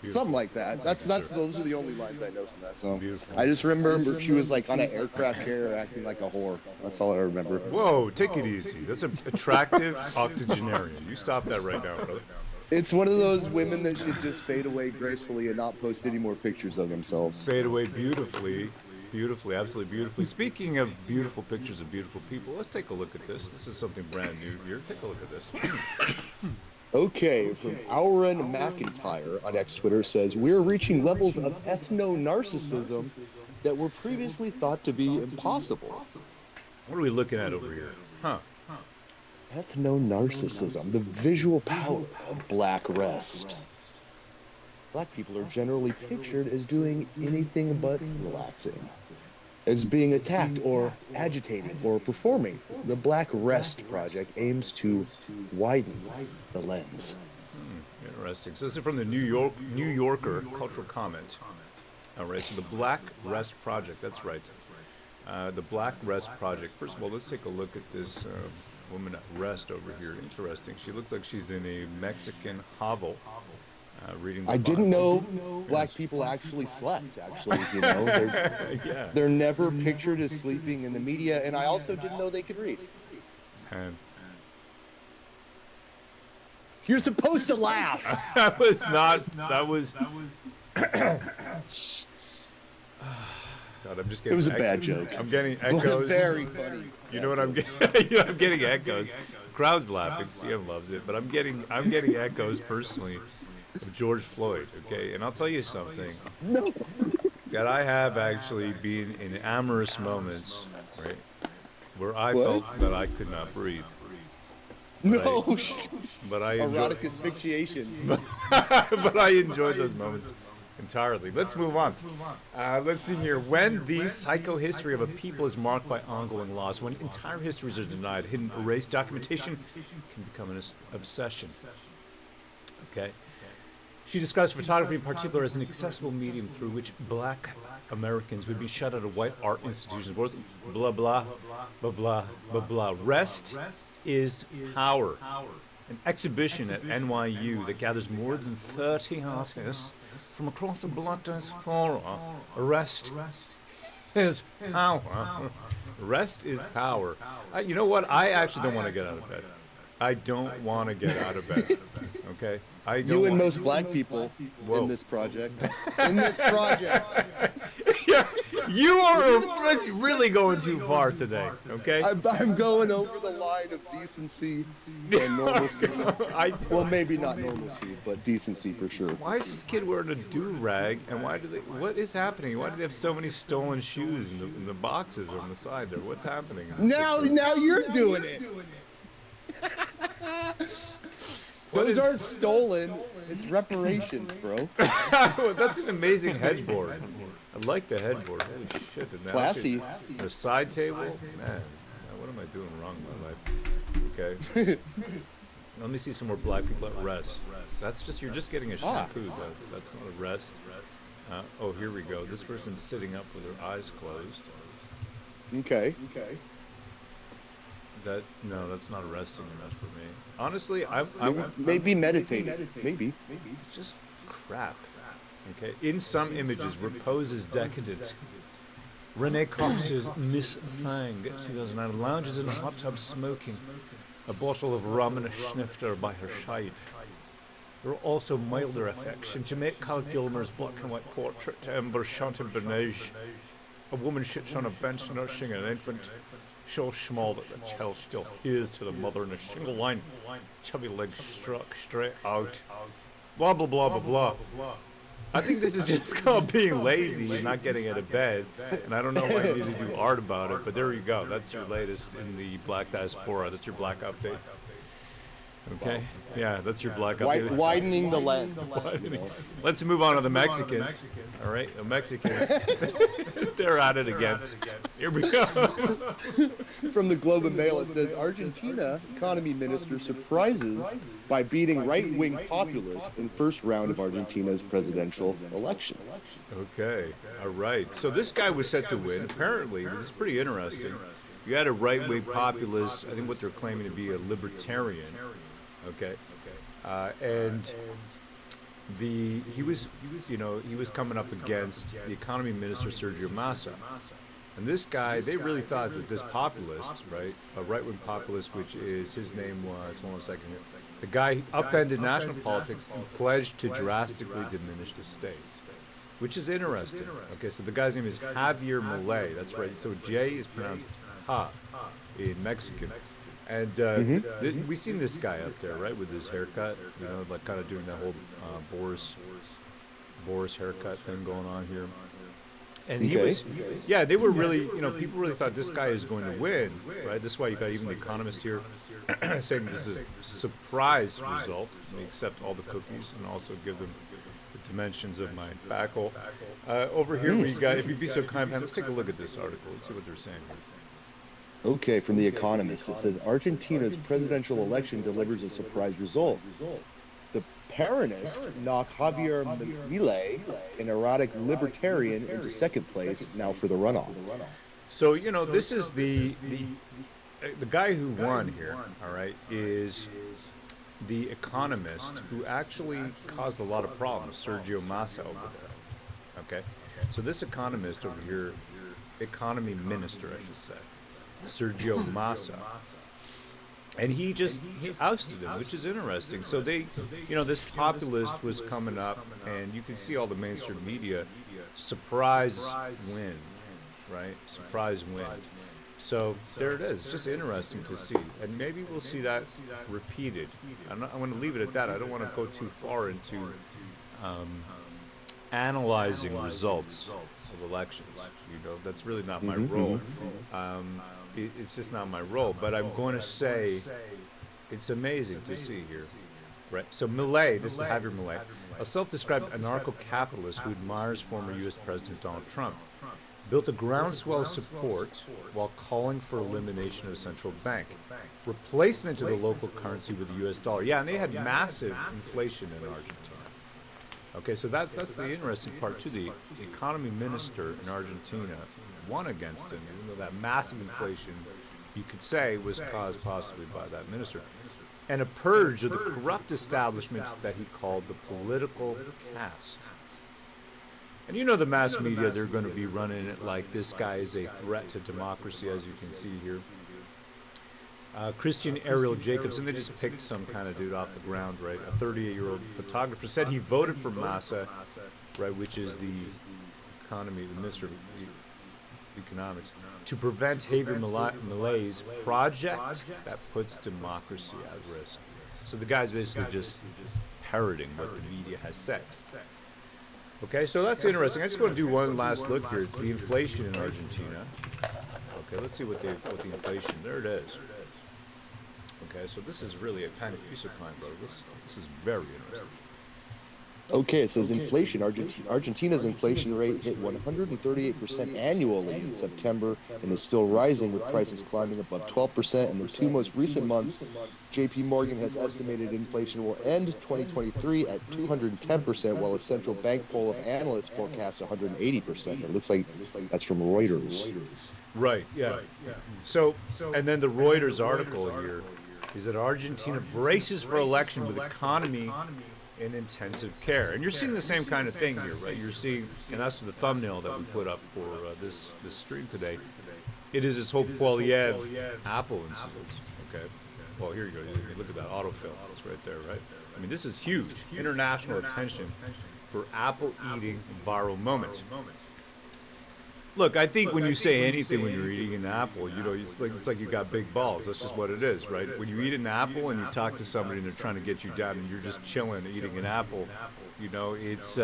something like that. Those are the only lines I know from that song. Beautiful. I just remember she was like on an aircraft carrier acting like a whore. That's all I remember. Whoa, take it easy. That's an attractive octogenarian. You stop that right now, brother. It's one of those women that should just fade away gracefully and not post any more pictures of themselves. Fade away beautifully, absolutely beautifully. Speaking of beautiful pictures of beautiful people, let's take a look at this. This is something brand new here. Take a look at this. Okay, from Auren McIntyre on X Twitter says, we're reaching levels of ethno-narcissism that were previously thought to be impossible. What are we looking at over here? Huh. Ethno-narcissism, the visual power of black rest. Black people are generally pictured as doing anything but relaxing, as being attacked or agitated or performing. The Black Rest Project aims to widen the lens. Interesting. So this is from the New Yorker cultural comment. All right, so the Black Rest Project, that's right. The Black Rest Project. First of all, let's take a look at this woman at rest over here. Interesting. She looks like she's in a Mexican hovel. Reading the I didn't Bible. know black people actually slept, they're never pictured as sleeping in the media, and I also didn't know they could read. And You're supposed to laugh. that was not. That was. God, I'm just getting. It was a bad joke. I'm getting echoes. Very funny. You know what I'm getting? I'm getting echoes. Crowd's laughing. CM loves it, but I'm getting echoes personally of George Floyd. Okay, and I'll tell you something. No. That I have actually been in amorous moments, right, where I felt that I could not breathe. No. But I Erotic asphyxiation. but I enjoyed those moments entirely. Let's move on. Let's see here. When the psychohistory of a people is marked by ongoing loss, when entire histories are denied, hidden, erased, documentation can become an obsession. Okay. She describes photography in particular as an accessible medium through which black Americans would be shut out of white art institutions. Blah, blah, blah, blah, blah, blah. Rest is power. An exhibition at NYU that gathers more than 30 artists from across the black diaspora. Rest is power. Rest is power. You know what? I actually don't want to get out of bed. I don't want to get out of bed. Okay? I don't You and most black people in this project. In this project. Yeah, you are really going too far today, okay? I'm going over the line of decency and normalcy. Well, maybe not normalcy, but decency for sure. Why is this kid wearing a do-rag, and what is happening? Why do they have so many stolen shoes in the boxes on the side there? What's happening? Now you're doing it. Those aren't stolen. It's reparations, bro. That's an amazing headboard. I like the headboard. Holy shit. And now Classy. The side table? Man, what am I doing wrong in my life? Okay. Let me see some more black people at rest. You're just getting a shampoo, though. That's not a rest. Oh, here we go. This person's sitting up with her eyes closed. Okay. No, that's not arresting enough for me. Honestly, I'm maybe meditating. Maybe. It's just crap. Okay. In some images, repose is decadent. Renee Cox's Miss Fang, 2009, lounges in a hot tub smoking a bottle of rum and a snifter by her side. There are also milder effects. In Jamaica Cal Gilmer's black and white portrait to Ember Chantabernage, a woman sits on a bench nursing an infant so small that the child still hears to the mother in a single line, chubby legs struck straight out. Blah, blah, blah, blah, blah. I think this is just called being lazy and not getting out of bed, and I don't know why you need to do art about it, but there you go. That's your latest in the Black Diaspora. That's your black update. Okay? Yeah, that's your black update. Widening the lens. Let's move on to the Mexicans. All right, a Mexican. They're at it again. Here we go. From the Globe and Mail, it says Argentina economy minister surprises by beating right-wing populists in first round of Argentina's presidential election. Okay, all right. So this guy was set to win. Apparently, this is pretty interesting. You had a right-wing populist, I think what they're claiming to be a libertarian, okay, and he was coming up against the economy minister Sergio Massa, and this guy, they really thought that this populist, right, a right-wing populist, which is his name was, hold on a second here, the guy upended national politics and pledged to drastically diminish the state. Which is interesting. Okay, so the guy's name is Javier Milei. That's right. So J is pronounced Ha in Mexican. And we've seen this guy up there, right, with his haircut. You know, like kind of doing that whole Boris haircut thing going on here. And he was, yeah, they were really, people really thought this guy is going to win, right? That's why you got even the Economist here saying this is a surprise result. We accept all the cookies and also give them the dimensions of my backhoe. Over here we got, if you'd be so kind, let's take a look at this article. Let's see what they're saying here. Okay, from The Economist, it says Argentina's presidential election delivers a surprise result. The Peronist knocked Javier Milei, an erratic libertarian, into second place now for the runoff. So, this is the guy who won here, all right, is the economist who actually caused a lot of problems, Sergio Massa over there. Okay, so this economist over here, economy minister, I should say, Sergio Massa, and he ousted him, which is interesting. So they, this populist was coming up, and you can see all the mainstream media, surprise win, right? Surprise win. So there it is. It's just interesting to see, and maybe we'll see that repeated. I'm going to leave it at that. I don't want to go too far into analyzing results of elections. That's really not my role. It's just not my role. But I'm going to say it's amazing to see here, right? So Milei, this is Javier Milei, a self-described anarcho-capitalist who admires former U.S. President Donald Trump, built a groundswell of support while calling for elimination of a central bank, replacement to the local currency with the U.S. dollar. Yeah, and they had massive inflation in Argentina. Okay, so that's the interesting part too. The economy minister in Argentina won against him, even though that massive inflation, you could say, was caused possibly by that minister. And a purge of the corrupt establishment that he called the political caste. And the mass media, they're going to be running it like this guy is a threat to democracy, as you can see here. Christian Ariel Jacobson, they just picked some kind of dude off the ground, right? A 38-year-old photographer said he voted for Massa, right, which is the minister of economics, to prevent Javier Milei's project that puts democracy at risk. So the guy's basically just parroting what the media has said. Okay, so that's interesting. I just want to do one last look here. It's the inflation in Argentina. Okay, let's see what the inflation. There it is. Okay, so this is really a kind of piece of climb, bro. This is very interesting. Okay, it says inflation. Argentina's inflation rate hit 138% annually in September and is still rising, with prices climbing above 12% in the two most recent months. JP Morgan has estimated inflation will end 2023 at 210%, while a central bank poll of analysts forecasts 180%. It looks like that's from Reuters. Right, yeah. So, and then the Reuters article here is that Argentina braces for election with economy in intensive care. And you're seeing the same kind of thing here, right? You're seeing, and that's the thumbnail that we put up for this stream today. It is this whole Polyev Apple incident, okay? Well, here you go. Look at that autofill. It's right there, right? I mean, this is huge. International attention for Apple eating viral moment. Look, I think when you say anything when you're eating an apple, it's like you got big balls. That's just what it is, right? When you eat an apple and you talk to somebody and they're trying to get you down and you're just chilling eating an apple, it's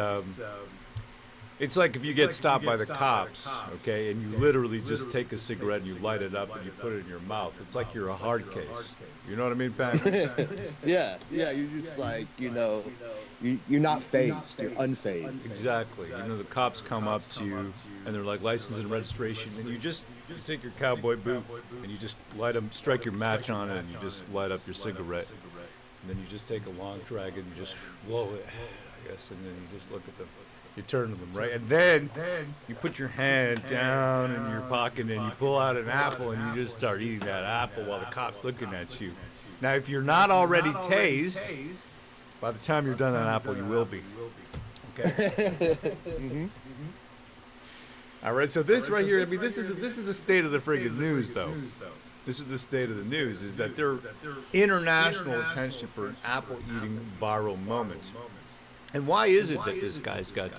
It's like if you get stopped by the cops, okay, and you literally just take a cigarette and you light it up and you put it in your mouth. It's like you're a hard case. You know what I mean, Pat? Yeah, you're just like, you're not phased, you're unfazed. Exactly. The cops come up to you and they're like license and registration, and you take your cowboy boot and you just strike your match on it, and you just light up your cigarette, and then you just take a long drag and you just blow it, I guess, and then you just look at them. You turn to them, right? And then you put your hand down in your pocket and you pull out an apple and you just start eating that apple while the cop's looking at you. Now, if you're not already tased, by the time you're done that apple, you will be. Okay? All right, so this right here, I mean, this is the state of the friggin' news, though. This is the state of the news, is that there's international attention for an apple-eating viral moment. And why is it that this guy's got,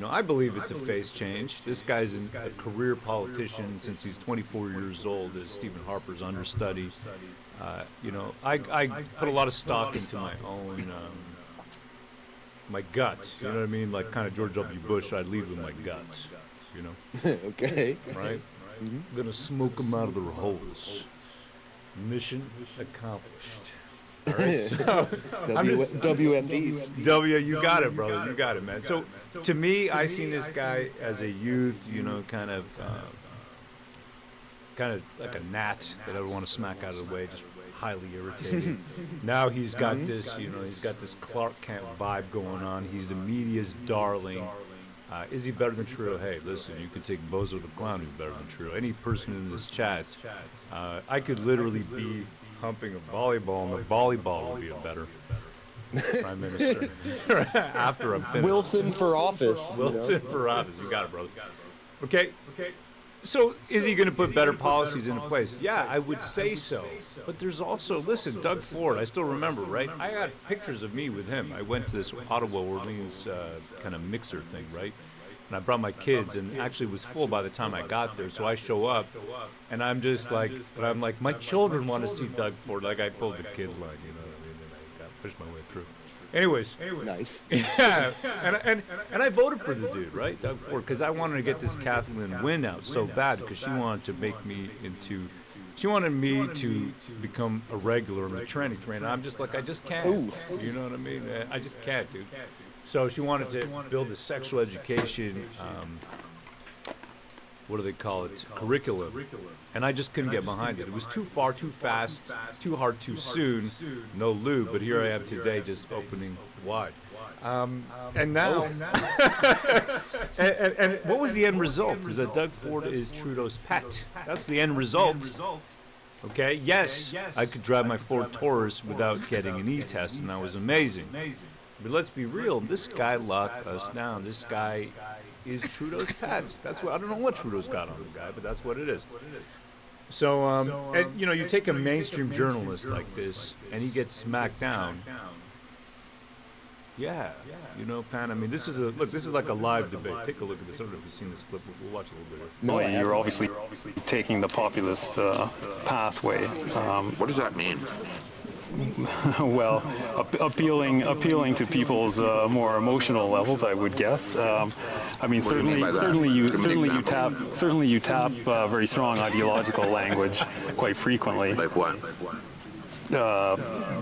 I believe it's a face change. This guy's a career politician since he's 24 years old as Stephen Harper's understudy. I put a lot of stock into my own, my gut. You know what I mean? Like kind of George W. Bush, I'd leave with my gut, Okay. Right? I'm going to smoke them out of their holes. Mission accomplished. All right, so WMDs. You got it, brother. You got it, man. So, to me, I seen this guy as a youth, kind of like a gnat that I would want to smack out of the way, just highly irritated. Now he's got this, he's got this Clark Kent vibe going on. He's the media's darling. Is he better than Trudeau? Hey, listen, you could take Bozo the Clown, who's better than Trudeau. Any person in this chat, I could literally be humping a volleyball, and the volleyball would be a better prime minister after I'm finished. Wilson for office. Wilson for office. You got it, brother. Okay. So is he going to put better policies into place? Yeah, I would say so. But there's also, listen, Doug Ford, I still remember, right? I got pictures of me with him. I went to this Ottawa Orleans kind of mixer thing, right? And I brought my kids, and actually it was full by the time I got there. So I show up, and I'm just like, my children want to see Doug Ford. Like I pulled the kid line, you know what I mean? And I got to push my way through. Anyways. Nice. Yeah, and I voted for the dude, right, Doug Ford, because I wanted to get this Kathleen Wynne out so bad, because she wanted to make me into. She wanted me to become a regular in the training trainer. I'm just like, I just can't. Ooh. You know what I mean? I just can't, dude. So she wanted to build a sexual education, what do they call it, curriculum. And I just couldn't get behind it. It was too far, too fast, too hard, too soon, no lube. But here I am today just opening wide. And now, and what was the end result? Is that Doug Ford is Trudeau's pet. That's the end result. Okay, yes, I could drive my Ford Taurus without getting an E-test, and that was amazing. But let's be real, this guy locked us down. This guy is Trudeau's pet. That's what, I don't know what Trudeau's got on the guy, but that's what it is. So, and you take a mainstream journalist like this, and he gets smacked down. Yeah, Pan, I mean, this is like a live debate. Take a look at this. I don't know if you've seen this clip. We'll watch a little bit. No, You're obviously taking the populist pathway. What does that mean? Well, appealing to people's more emotional levels, I would guess. I mean, What do you mean by that? certainly Give me an you tap very strong ideological language quite frequently. Like what?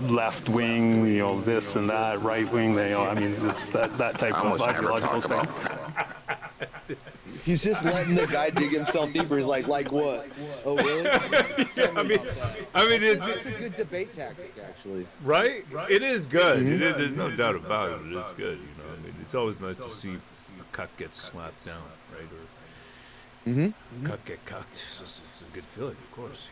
Left wing, this and that, right wing. I mean, it's that type I of almost never ideological talk spectrum. about. He's just letting the guy dig himself deeper. He's like what? Oh, really? I mean, It's a good debate tactic, actually. right? It is good. It is, there's no doubt about it. It is good. I mean, it's always nice to see a cuck get slapped down, right? Or cuck get cucked. It's a good feeling, of course.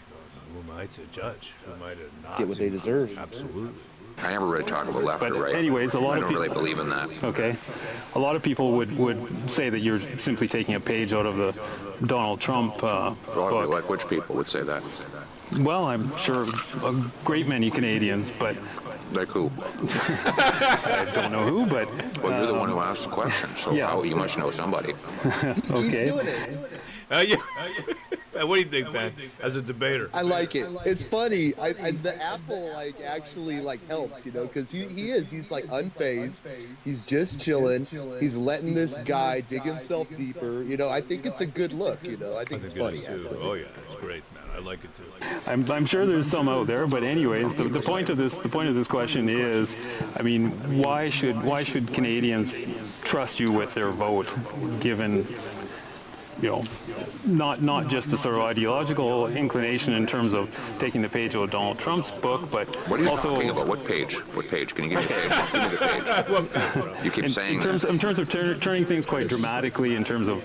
Who am I to judge? Who am I to not? Get what they deserve. Absolutely. I never really talk about left But or right. anyways, a lot I of don't people. really believe in that. Okay. A lot of people would say that you're simply taking a page out of the Donald Trump Well, book. like which people would say that? Well, I'm sure a great many Canadians, but Like who? I don't know who, but Well, you're the one who asked the question, so yeah. you must know somebody. He's okay. doing it. Yeah. What do you think, man? As a debater, I like it. It's funny. The apple actually helps, because he's like unfazed. He's just chilling. He's letting this guy dig himself deeper. I think it's a good look. I think it's funny. too. Oh yeah, it's great, man. I like it too. I'm sure there's some out there, but anyways, the point of this question is, I mean, why should Canadians trust you with their vote, given not just the sort of ideological inclination in terms of taking the page out of Donald Trump's book, but What are you also talking about? What page? What page? Can you give me the page? Give me the page. You keep saying in terms of turning things quite dramatically in terms of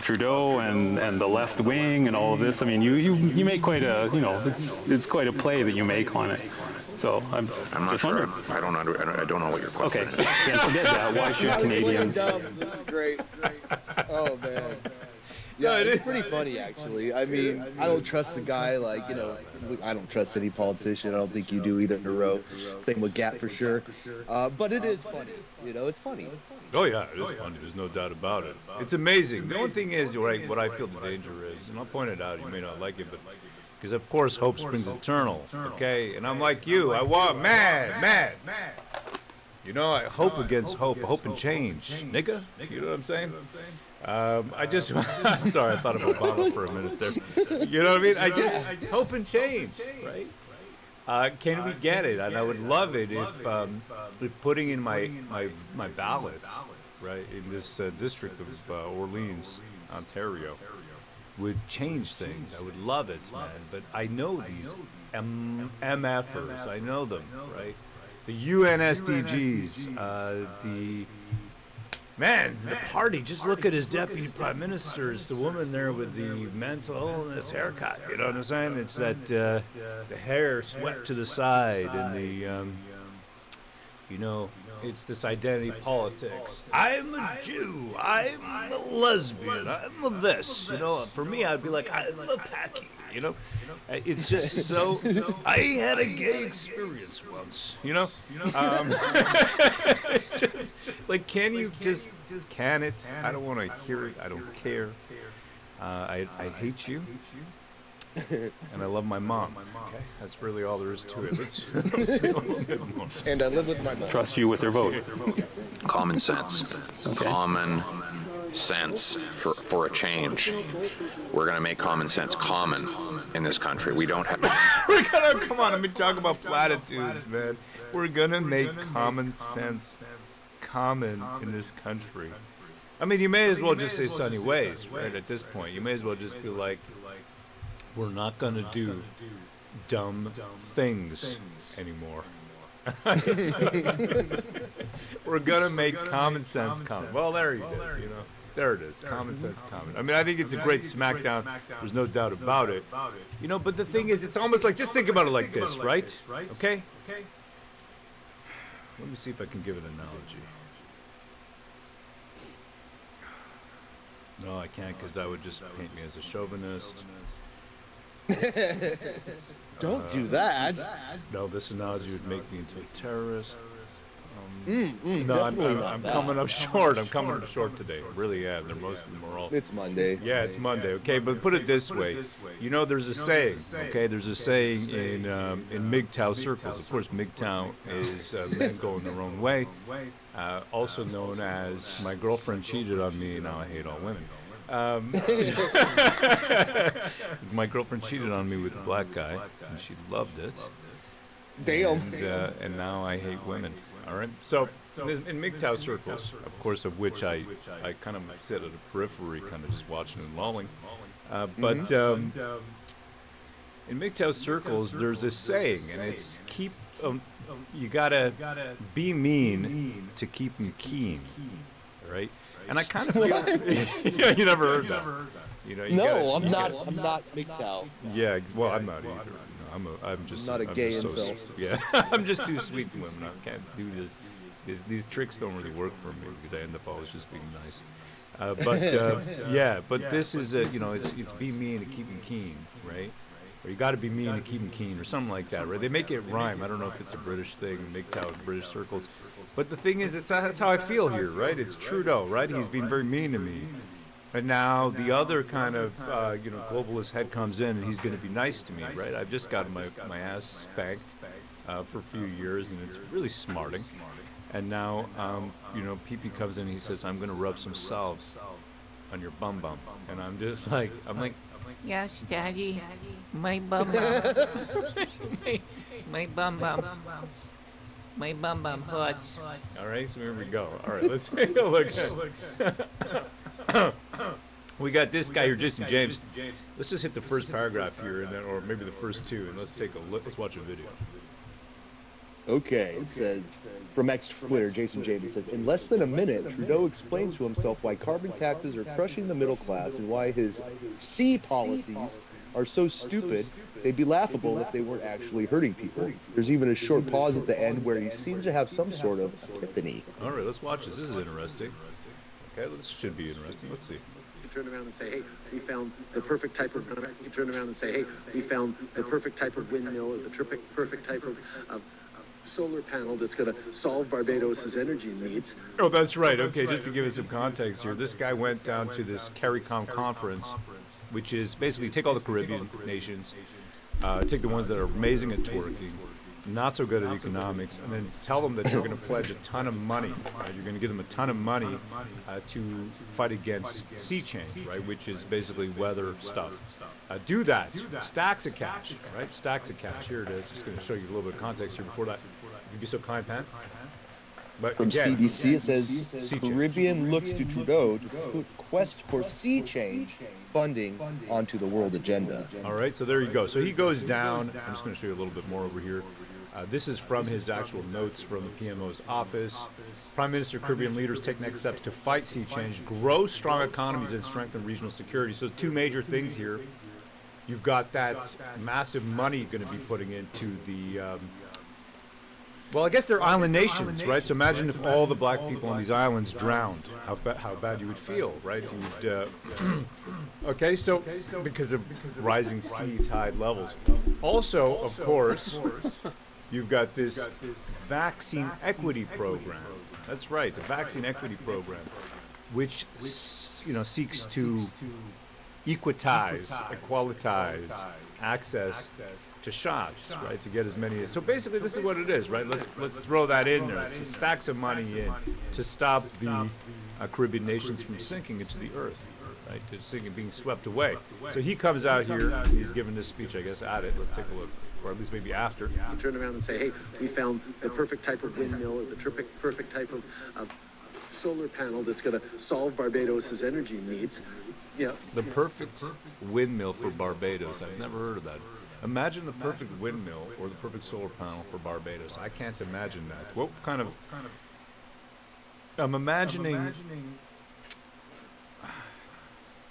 Trudeau and the left wing and all of this. I mean, you make quite a it's quite a play that you make on it. So I'm I'm not just sure. wondering. I don't know what your question Okay, is. yeah, forget that. Why should Canadians? This is great. Oh man. Yeah, it's pretty funny actually. I mean, I don't trust the guy. I don't trust any politician. I don't think you do either in a row. Same with Gap for sure. But it is funny. It's funny. Oh yeah, it is funny. There's no doubt about it. It's amazing. The only thing is, right, what I feel the danger is, and I'll point it out. You may not like it, but because of course hope springs eternal. Okay, and I'm like you. I want mad. I hope against hope. Hope and change, nigga. You know what I'm saying? I'm sorry, I thought of Obama for a minute there. You know what I mean? I just hope and change, right? Can we get it? And I would love it if putting in my ballot, right, in this district of Orleans, Ontario, would change things. I would love it, man. But I know these MFers. I know them, right? The UNSDGs, the party, just look at his deputy prime minister. It's the woman there with the mental illness haircut. You know what I'm saying? It's that the hair swept to the side and it's this identity politics. I'm a Jew. I'm a lesbian. I'm a this. For me, I'd be like, I'm a Paki. It's just so. I had a gay experience once. Just, can you just can it? I don't want to hear it. I don't care. I hate you. And I love my mom. Okay, that's really all there is to it. Let's And I live with my mom. Trust you with their vote. Common sense. Common sense for a change. We're going to make common sense common in this country. We don't have. We're gonna come on. Let me talk about platitudes, man. We're gonna make common sense common in this country. I mean, you may as well just say sunny ways, right? At this point, you may as well just be like, we're not gonna do dumb things anymore. We're gonna make common sense common. Well, there it is. There it is. Common sense common. I mean, I think it's a great smackdown. There's no doubt about it. But the thing is, it's almost like, just think about it like this, right? Okay? Let me see if I can give an analogy. No, I can't, because that would just paint me as a chauvinist. Don't do that. No, this analogy would make me into a terrorist. Definitely not I'm that. coming up short. I'm coming up short today. I really am. Most of them are all. It's Monday. Yeah, it's Monday. Okay, but put it this way. There's a saying. Okay, there's a saying in MGTOW circles. Of course, MGTOW is men going their own way. Also known as my girlfriend cheated on me. Now I hate all women. My girlfriend cheated on me with a black guy, and she loved it. Damn. And now I hate women. All right. So in MGTOW circles, of course, of which I kind of sit at a periphery, kind of just watching and lolling. But in MGTOW circles, there's a saying, and it's you gotta be mean to keep 'em keen, right? And I kind of feel, yeah, you never heard that. I'm not MGTOW. Yeah, well, I'm not either. I'm just not a I'm gay just incel. Yeah, I'm just too sweet to women. I can't do this. These tricks don't really work for me because I end up always just being nice. But this is it's be mean to keep 'em keen, right? Or you got to be mean to keep 'em keen, or something like that, right? They make it rhyme. I don't know if it's a British thing, MGTOW in British circles, but the thing is, that's how I feel here, right? It's Trudeau, right? He's been very mean to me. And now the other kind of, globalist head comes in, and he's going to be nice to me, right? I've just gotten my ass spanked for a few years, and it's really smarting. And now, PP comes in, and he says, I'm going to rub some salve on your bum bum. And I'm just like, Yes, Daddy. My bum bum. my bum bum. My bum bum hurts. all right, so here we go. All right, let's take a look at we got this guy here, Jason James. Let's just hit the first paragraph here, and then, or maybe the first two, and let's take a look. Let's watch a video. Okay, it says, from Twitter, Jason James says, in less than a minute, Trudeau explains to himself why carbon taxes are crushing the middle class and why his C policies are so stupid, they'd be laughable if they weren't actually hurting people. There's even a short pause at the end where he seems to have some sort of epiphany. All right, let's watch this. This is interesting. Okay, this should be interesting. Let's see. Turn around and say, hey, we found the perfect type of, you turn around and say, hey, we found the perfect type of windmill or the perfect type of solar panel that's going to solve Barbados' energy needs. Oh, that's right. Okay, just to give us some context here, this guy went down to this CARICOM conference, which is basically take all the Caribbean nations, take the ones that are amazing at twerking, not so good at economics, and then tell them that you're going to pledge a ton of money. You're going to give them a ton of money to fight against sea change, right, which is basically weather stuff. Do that. Stacks of cash, right? Stacks of cash. Here it is. Just going to show you a little bit of context here before that. If you'd be so kind, Pan. But From again, CBC, it says, sea change. Caribbean looks to Trudeau to put quest for sea change funding onto the world agenda. All right, so there you go. So he goes down. I'm just going to show you a little bit more over here. This is from his actual notes from the PMO's office. Prime Minister, Caribbean leaders take next steps to fight sea change, grow strong economies, and strengthen regional security. So two major things here. You've got that massive money going to be putting into the, well, I guess they're island nations, right? So imagine if all the black people on these islands drowned, how bad you would feel, right? You'd, okay, so because of rising sea tide levels. Also, of course, you've got this vaccine equity program. That's right, the vaccine equity program, which seeks to equitize access to shots, right? To get as many. So basically, this is what it is, right? Let's throw that in there. It's stacks of money in to stop the Caribbean nations from sinking into the earth, right? To sinking, being swept away. So he comes out here. He's giving this speech, I guess, at it. Let's take a look. Or at least maybe after. You turn around and say, hey, we found the perfect type of windmill or the perfect type of solar panel that's going to solve Barbados' energy needs. Yeah. The perfect windmill for Barbados. I've never heard of that. Imagine the perfect windmill or the perfect solar panel for Barbados. I can't imagine that. What kind of... I'm imagining...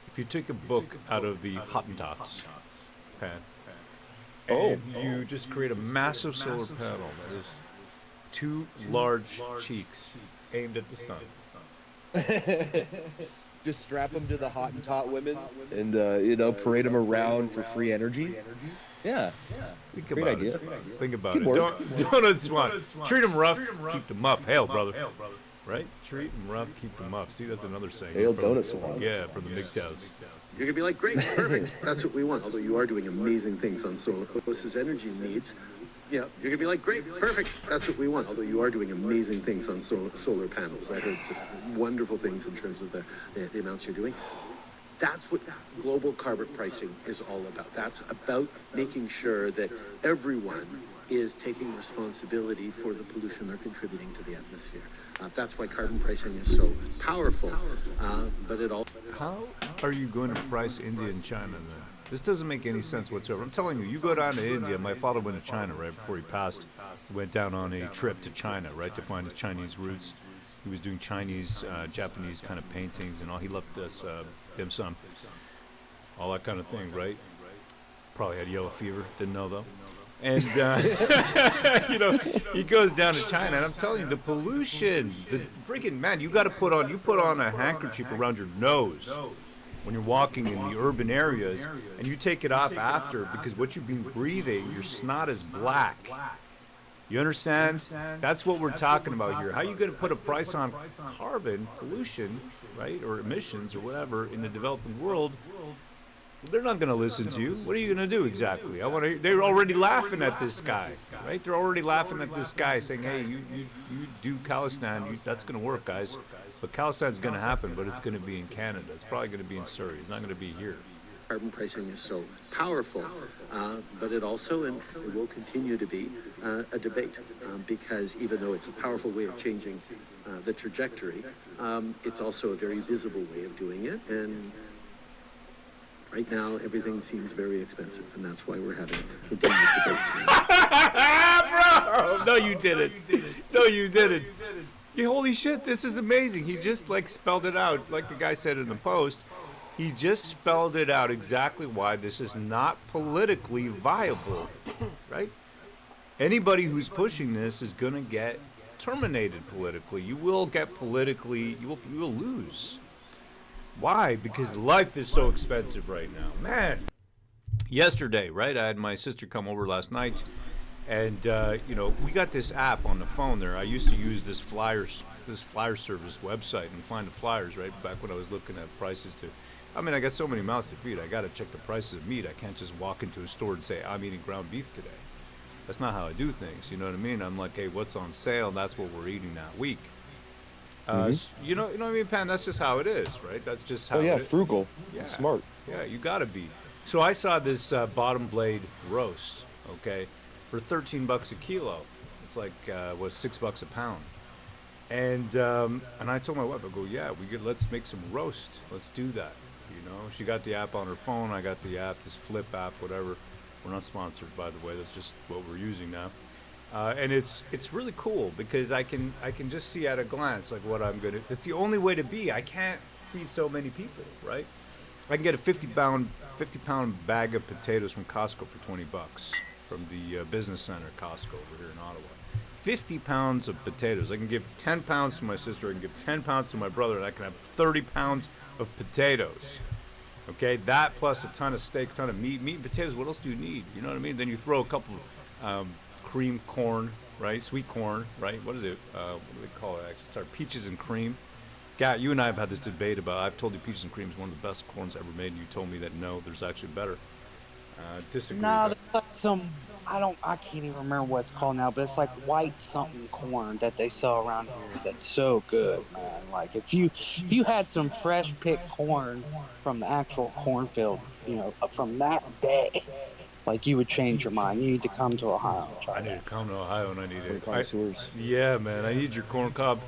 If you take a book out of the Hottentots, okay, and you just create a massive solar panel that is two large cheeks aimed at the sun. Just strap them to the Hottentot women and, parade them around for free energy. Yeah. Great idea. Think about it. Donuts one. Treat them rough, keep them up. Hail, brother. Right? Treat them rough, keep them up. See, that's another saying. Hail donuts one. Yeah, from the MGTOWs. You're going to be like, great, perfect. That's what we want. Although you are doing amazing things on Barbados' energy needs. Yeah, you're going to be like, great, perfect. That's what we want. Although you are doing amazing things on solar panels. I heard just wonderful things in terms of the amounts you're doing. That's what global carbon pricing is all about. That's about making sure that everyone is taking responsibility for the pollution they're contributing to the atmosphere. That's why carbon pricing is so powerful. But it all. How are you going to price India and China then? This doesn't make any sense whatsoever. I'm telling you, you go down to India. My father went to China right before he passed. He went down on a trip to China, right, to find his Chinese roots. He was doing Chinese, Japanese kind of paintings and all. He left us dim sum, all that kind of thing, right? Probably had yellow fever. Didn't know though. And he goes down to China, and I'm telling you, the pollution, the freaking man, you put on a handkerchief around your nose when you're walking in the urban areas, and you take it off after because what you've been breathing, your snot is black. You understand? That's what we're talking about here. How are you going to put a price on carbon pollution, right, or emissions or whatever in the developing world? They're not going to listen to you. What are you going to do exactly? They're already laughing at this guy, right? They're already laughing at this guy, saying, "Hey, you do Khalistan. That's going to work, guys. But Khalistan's going to happen, but it's going to be in Canada. It's probably going to be in Surrey. It's not going to be here." Carbon pricing is so powerful, but it also, and it will continue to be, a debate, because even though it's a powerful way of changing the trajectory, it's also a very visible way of doing it, and right now everything seems very expensive, and that's why we're having continuous debates. Bro! No, you didn't. No, you didn't. Yeah, holy shit, this is amazing. He just, like, spelled it out, like the guy said in the post. He just spelled it out exactly why this is not politically viable, right? Anybody who's pushing this is going to get terminated politically. You will get politically, you will lose. Why? Because life is so expensive right now. Man, yesterday, right, I had my sister come over last night, and, you know, we got this app on the phone there. I used to use this flyer service website and find the flyers, right, back when I was looking at prices to... I mean, I got so many mouths to feed. I got to check the prices of meat. I can't just walk into a store and say, I'm eating ground beef today. That's not how I do things. You know what I mean? I'm like, hey, what's on sale? That's what we're eating that week. You know what I mean, Pan? That's just how it is, right? That's just how. Oh yeah, it is. frugal, Yeah. smart. Yeah, you got to be. So I saw this bottom blade roast, okay, for $13 a kilo. It's like $6 a pound. And I told my wife, I go, yeah, let's make some roast. Let's do that. You know, she got the app on her phone. I got the app, this Flip app, whatever. We're not sponsored, by the way. That's just what we're using now. And it's really cool because I can just see at a glance like what I'm gonna. It's the only way to be. I can't feed so many people, right? I can get a 50-pound bag of potatoes from Costco for $20 from the business center Costco over here in Ottawa. 50 pounds of potatoes. I can give 10 pounds to my sister. I can give 10 pounds to my brother, and I can have 30 pounds of potatoes. Okay, that plus a ton of steak, a ton of meat and potatoes. What else do you need? You know what I mean? Then you throw a couple cream corn, right? Sweet corn, right? What is it? What do they call it? Actually, sorry, peaches and cream. Gat, you and I have had this debate about. I've told you peaches and cream is one of the best corns ever made, and you told me that no, there's actually better. Disagree. No, there's like some. I can't even remember what it's called now, but it's like white something corn that they sell around here that's so good, man. Like if you had some fresh picked corn from the actual cornfield, you know, from that day, like you would change your mind. You need to come to Ohio and try I need to come to Ohio and I need it. Connoisseurs. Yeah, man, I need your corn cob,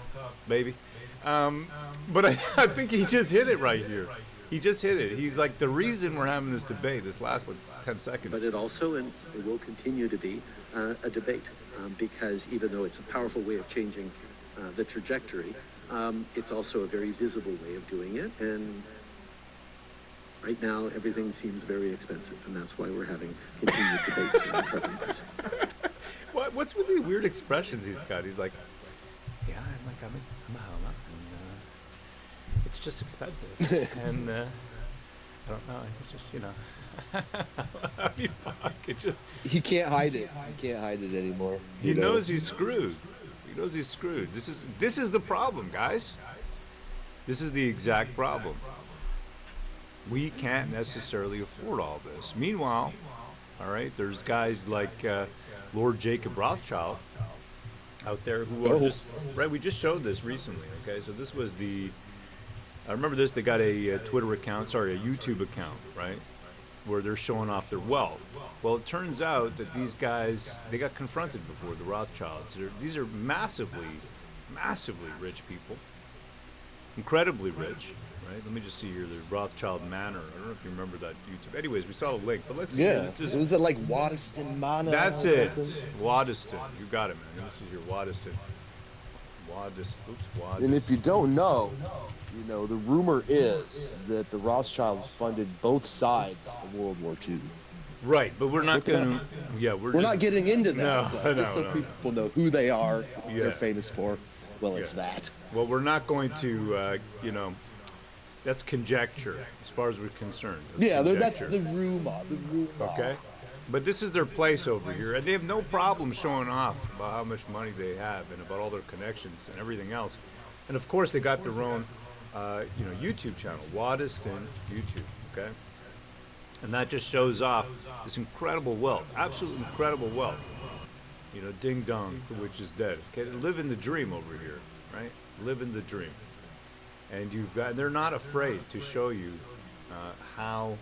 baby. But I think he just hit it right here. He just hit it. He's like the reason we're having this debate. This last like 10 seconds. But it also, and it will continue to be, a debate, because even though it's a powerful way of changing the trajectory, it's also a very visible way of doing it. And right now, everything seems very expensive, and that's why we're having continued debates on carbon pricing. What's with the weird expressions he's got? He's like, yeah, I'm a homo, and it's just expensive, and I don't know. It's just, you know. I mean, fuck, it just... He can't hide it. He can't hide it anymore. He knows he's screwed. He knows he's screwed. This is the problem, guys. This is the exact problem. We can't necessarily afford all this. Meanwhile, all right, there's guys like Lord Jacob Rothschild out there who are just... Right, we just showed this recently, okay? So this was the... I remember this. They got a Twitter account, a YouTube account, right? Where they're showing off their wealth. Well, it turns out that these guys, they got confronted before, the Rothschilds. These are massively, massively rich people. Incredibly rich, right? Let me just see here, the Rothschild Manor. I don't know if you remember that YouTube. Anyways, we saw a link, but let's see. Yeah, was it like Waddesdon Manor? That's it, Waddesdon. You got it, man. This is your Waddesdon. Waddesdon. And if you don't know, you know, the rumor is that the Rothschilds funded both sides of World War II. Right, but we're not going to... Yeah, we're not getting into that. No, just so people know who they are, what they're famous for. Well, it's that. Well, we're not going to, you know... That's conjecture, as far as we're concerned. That's the rumor. Okay? But this is their place over here, and they have no problem showing off about how much money they have and about all their connections and everything else. And of course, they got their own, YouTube channel, Wadiston YouTube. Okay, and that just shows off this incredible wealth, absolute incredible wealth. You know, ding dong, which is dead. Okay, living the dream over here, right? Living the dream. And they're not afraid to show you how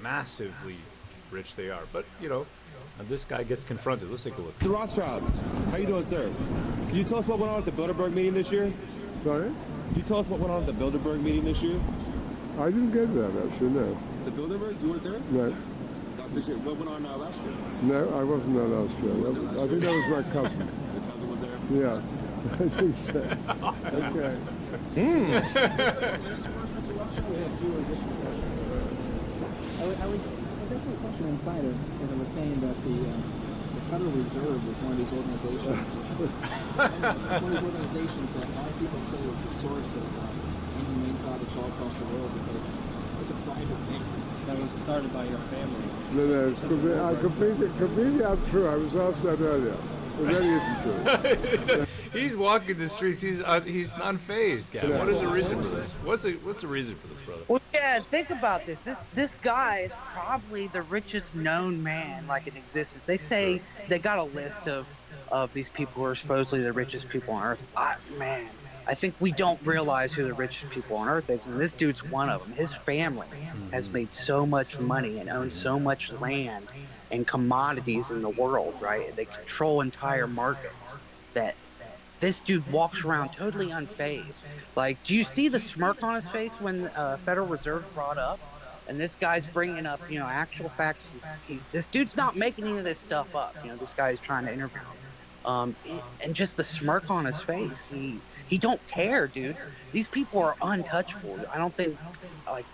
massively rich they are. But, this guy gets confronted. Let's take a look. Mr. Rothschild, how you doing, sir? Can you tell us what went on at the Bilderberg meeting this year? Sorry? Can you tell us what went on at the Bilderberg meeting this year? I didn't get that, actually, no. The Bilderberg? You weren't there? No. This year. What went on last year? No, I wasn't there last year. I think that was my cousin. Your cousin was there? Yeah, I think so. Okay. I was asking a question inside of when I was saying that the Federal Reserve is one of these organizations. One of these organizations that a lot of people say is the source of any main products all across the world because it's a private thing that was started by your family. No, it's completely untrue. I was asked that earlier. It really isn't true. He's walking the streets. He's unfazed, guy. What is the reason for this? What's the reason for this, brother? Well, yeah, think about this. This guy is probably the richest known man in existence. They say they got a list of these people who are supposedly the richest people on Earth. I think we don't realize who the richest people on Earth is, and this dude's one of them. His family has made so much money and owns so much land and commodities in the world, right? They control entire markets that this dude walks around totally unfazed. Like, do you see the smirk on his face when Federal Reserve brought up? And this guy's bringing up, actual facts. This dude's not making any of this stuff up. This guy's trying to interview him. And just the smirk on his face. He don't care, dude. These people are untouchable. I don't think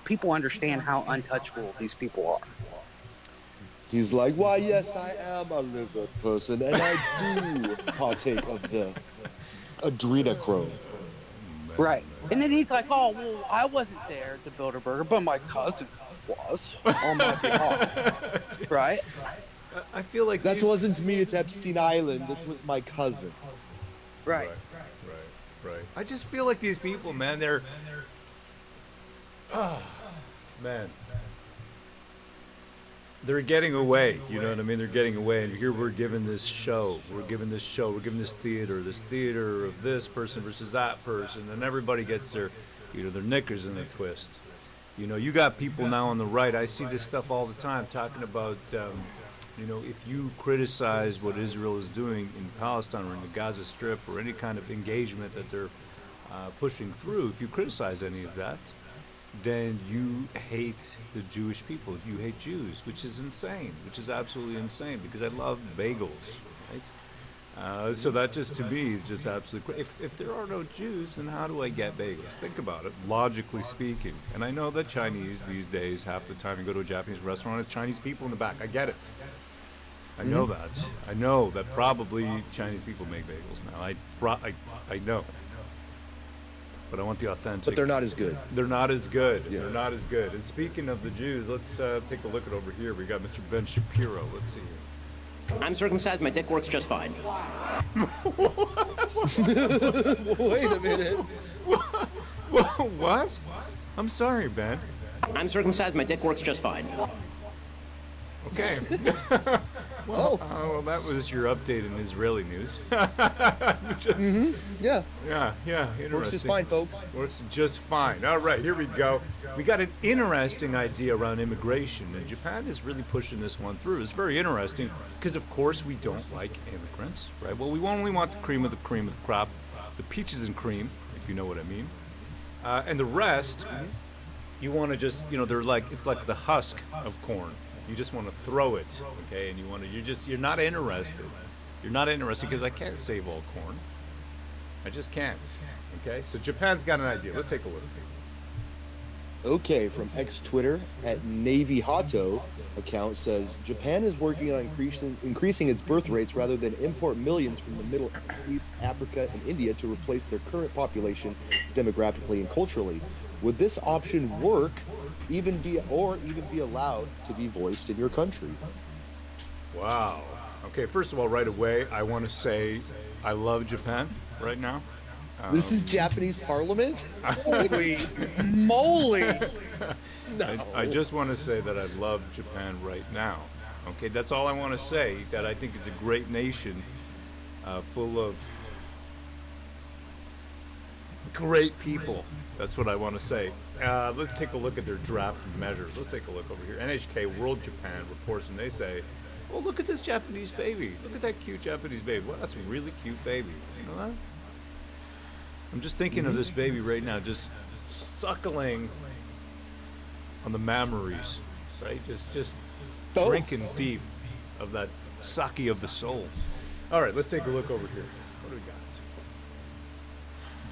people understand how untouchable these people are. He's like, why, yes, I am a lizard person, and I do partake of the adrenochrome. Right. And then he's like, oh, well, I wasn't there at the Bilderberger, but my cousin was on my behalf. Right? I feel like that wasn't me at Epstein Island. It was my cousin. Right. I just feel like these people, man, they're getting away. You know what I mean? They're getting away, and here we're given this show. We're given this theater of this person versus that person, and everybody gets their knickers in a twist. You got people now on the right. I see this stuff all the time talking about. If you criticize what Israel is doing in Palestine or in the Gaza Strip or any kind of engagement that they're pushing through, if you criticize any of that, then you hate the Jewish people. You hate Jews, which is insane, which is absolutely insane, because I love bagels, right? So that just, to me, is just absolutely crazy. If there are no Jews, then how do I get bagels? Think about it, logically speaking. And I know that Chinese these days, half the time you go to a Japanese restaurant, it's Chinese people in the back. I get it. I know that. I know that probably Chinese people make bagels now. I know. But I want the authentic. But they're not as good. They're not as good. Yeah. They're not as good. And speaking of the Jews, let's take a look at over here. We got Mr. Ben Shapiro. Let's see here. I'm circumcised. My dick works just fine. Wait a minute. What? I'm sorry, Ben. I'm circumcised. My dick works just fine. Okay. Well, that was your update in Israeli news. Yeah. Yeah, interesting. Works just fine, folks. Works just fine. All right, here we go. We got an interesting idea around immigration, and Japan is really pushing this one through. It's very interesting because, of course, we don't like immigrants, right? Well, we only want the cream of the crop, the peaches and cream, if you know what I mean. And the rest, you want to just, it's like the husk of corn. You just want to throw it, okay? And you're not interested. You're not interested because I can't save all corn. I just can't, okay? So Japan's got an idea. Let's take a look. Okay, from ex-Twitter at Navy Hato account says, Japan is working on increasing its birth rates rather than import millions from the Middle East, Africa, and India to replace their current population demographically and culturally. Would this option work, even be allowed to be voiced in your country? Wow. Okay, first of all, right away, I want to say I love Japan right now. This is Japanese Parliament? Holy moly! No. I just want to say that I love Japan right now. Okay, that's all I want to say. That I think it's a great nation, full of great people. That's what I want to say. Let's take a look at their draft measures. Let's take a look over here. NHK World Japan reports, and they say, "Oh, look at this Japanese baby. Look at that cute Japanese baby. Well, that's a really cute baby. You know that?" I'm just thinking of this baby right now, just suckling on the memories, right? Just drinking deep of that sake of the soul. All right, let's take a look over here. What do we got?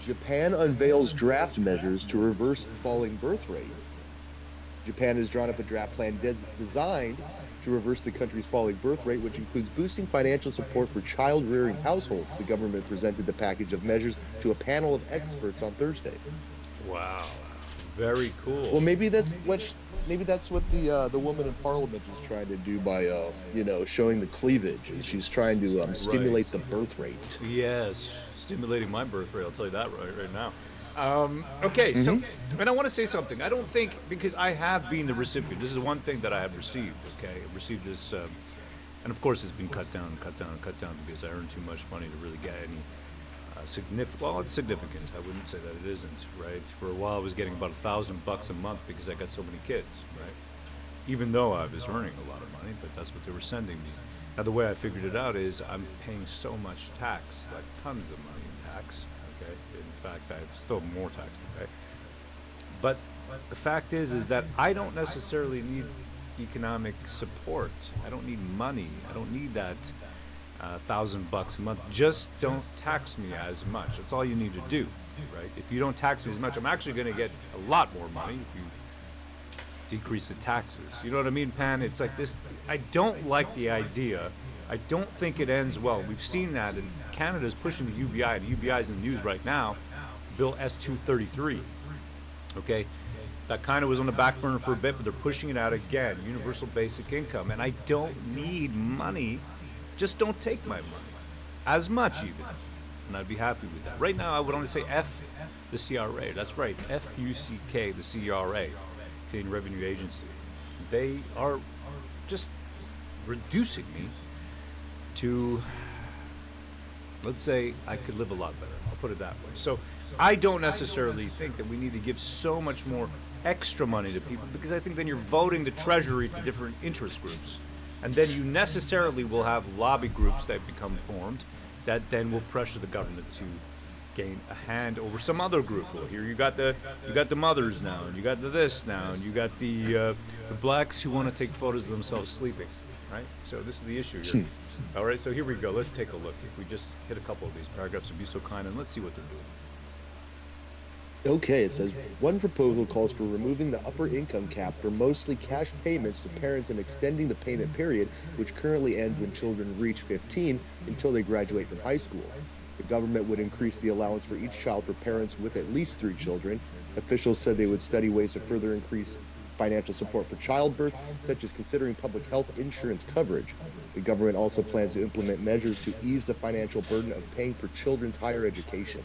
Japan unveils draft measures to reverse falling birth rate. Japan has drawn up a draft plan designed to reverse the country's falling birth rate, which includes boosting financial support for child-rearing households. The government presented the package of measures to a panel of experts on Thursday. Wow, very cool. Well, maybe that's what the woman in Parliament is trying to do by showing the cleavage. And she's trying to stimulate the birth rate. Yes, stimulating my birth rate. I'll tell you that right now. Okay, so, and I want to say something. I don't think, because I have been the recipient, this is one thing that I have received, okay? I received this, and of course it's been cut down because I earn too much money to really get any significant, well, it's significant. I wouldn't say that it isn't, right? For a while I was getting about $1,000 a month because I got so many kids, right? Even though I was earning a lot of money, but that's what they were sending me. Now the way I figured it out is I'm paying so much tax, like tons of money in tax. Okay. In fact, I have still more tax to pay. But the fact is that I don't necessarily need economic support. I don't need money. I don't need that $1,000 a month. Just don't tax me as much. That's all you need to do, right? If you don't tax me as much, I'm actually going to get a lot more money if you decrease the taxes. You know what I mean, Pan? It's like this. I don't like the idea. I don't think it ends well. We've seen that, and Canada's pushing the UBI. The UBI is in the news right now, Bill S-233. Okay, that kind of was on the back burner for a bit, but they're pushing it out again. Universal basic income, and I don't need money. Just don't take my money, as much even, and I'd be happy with that. Right now, I would only say F the CRA. That's right, F-U-C-K, the CRA, Canadian Revenue Agency. They are just reducing me to, let's say, I could live a lot better. I'll put it that way. So I don't necessarily think that we need to give so much more extra money to people, because I think then you're voting the treasury to different interest groups. And then you necessarily will have lobby groups that become formed that then will pressure the government to gain a hand over some other group. Well, here you got the mothers now, and you got the this now, and you got the blacks who want to take photos of themselves sleeping, right? So this is the issue here. All right, so here we go. Let's take a look. If we just hit a couple of these paragraphs and be so kind, and let's see what they're doing. Okay, it says one proposal calls for removing the upper income cap for mostly cash payments to parents and extending the payment period, which currently ends when children reach 15, until they graduate from high school. The government would increase the allowance for each child for parents with at least 3 children. Officials said they would study ways to further increase financial support for childbirth, such as considering public health insurance coverage. The government also plans to implement measures to ease the financial burden of paying for children's higher education.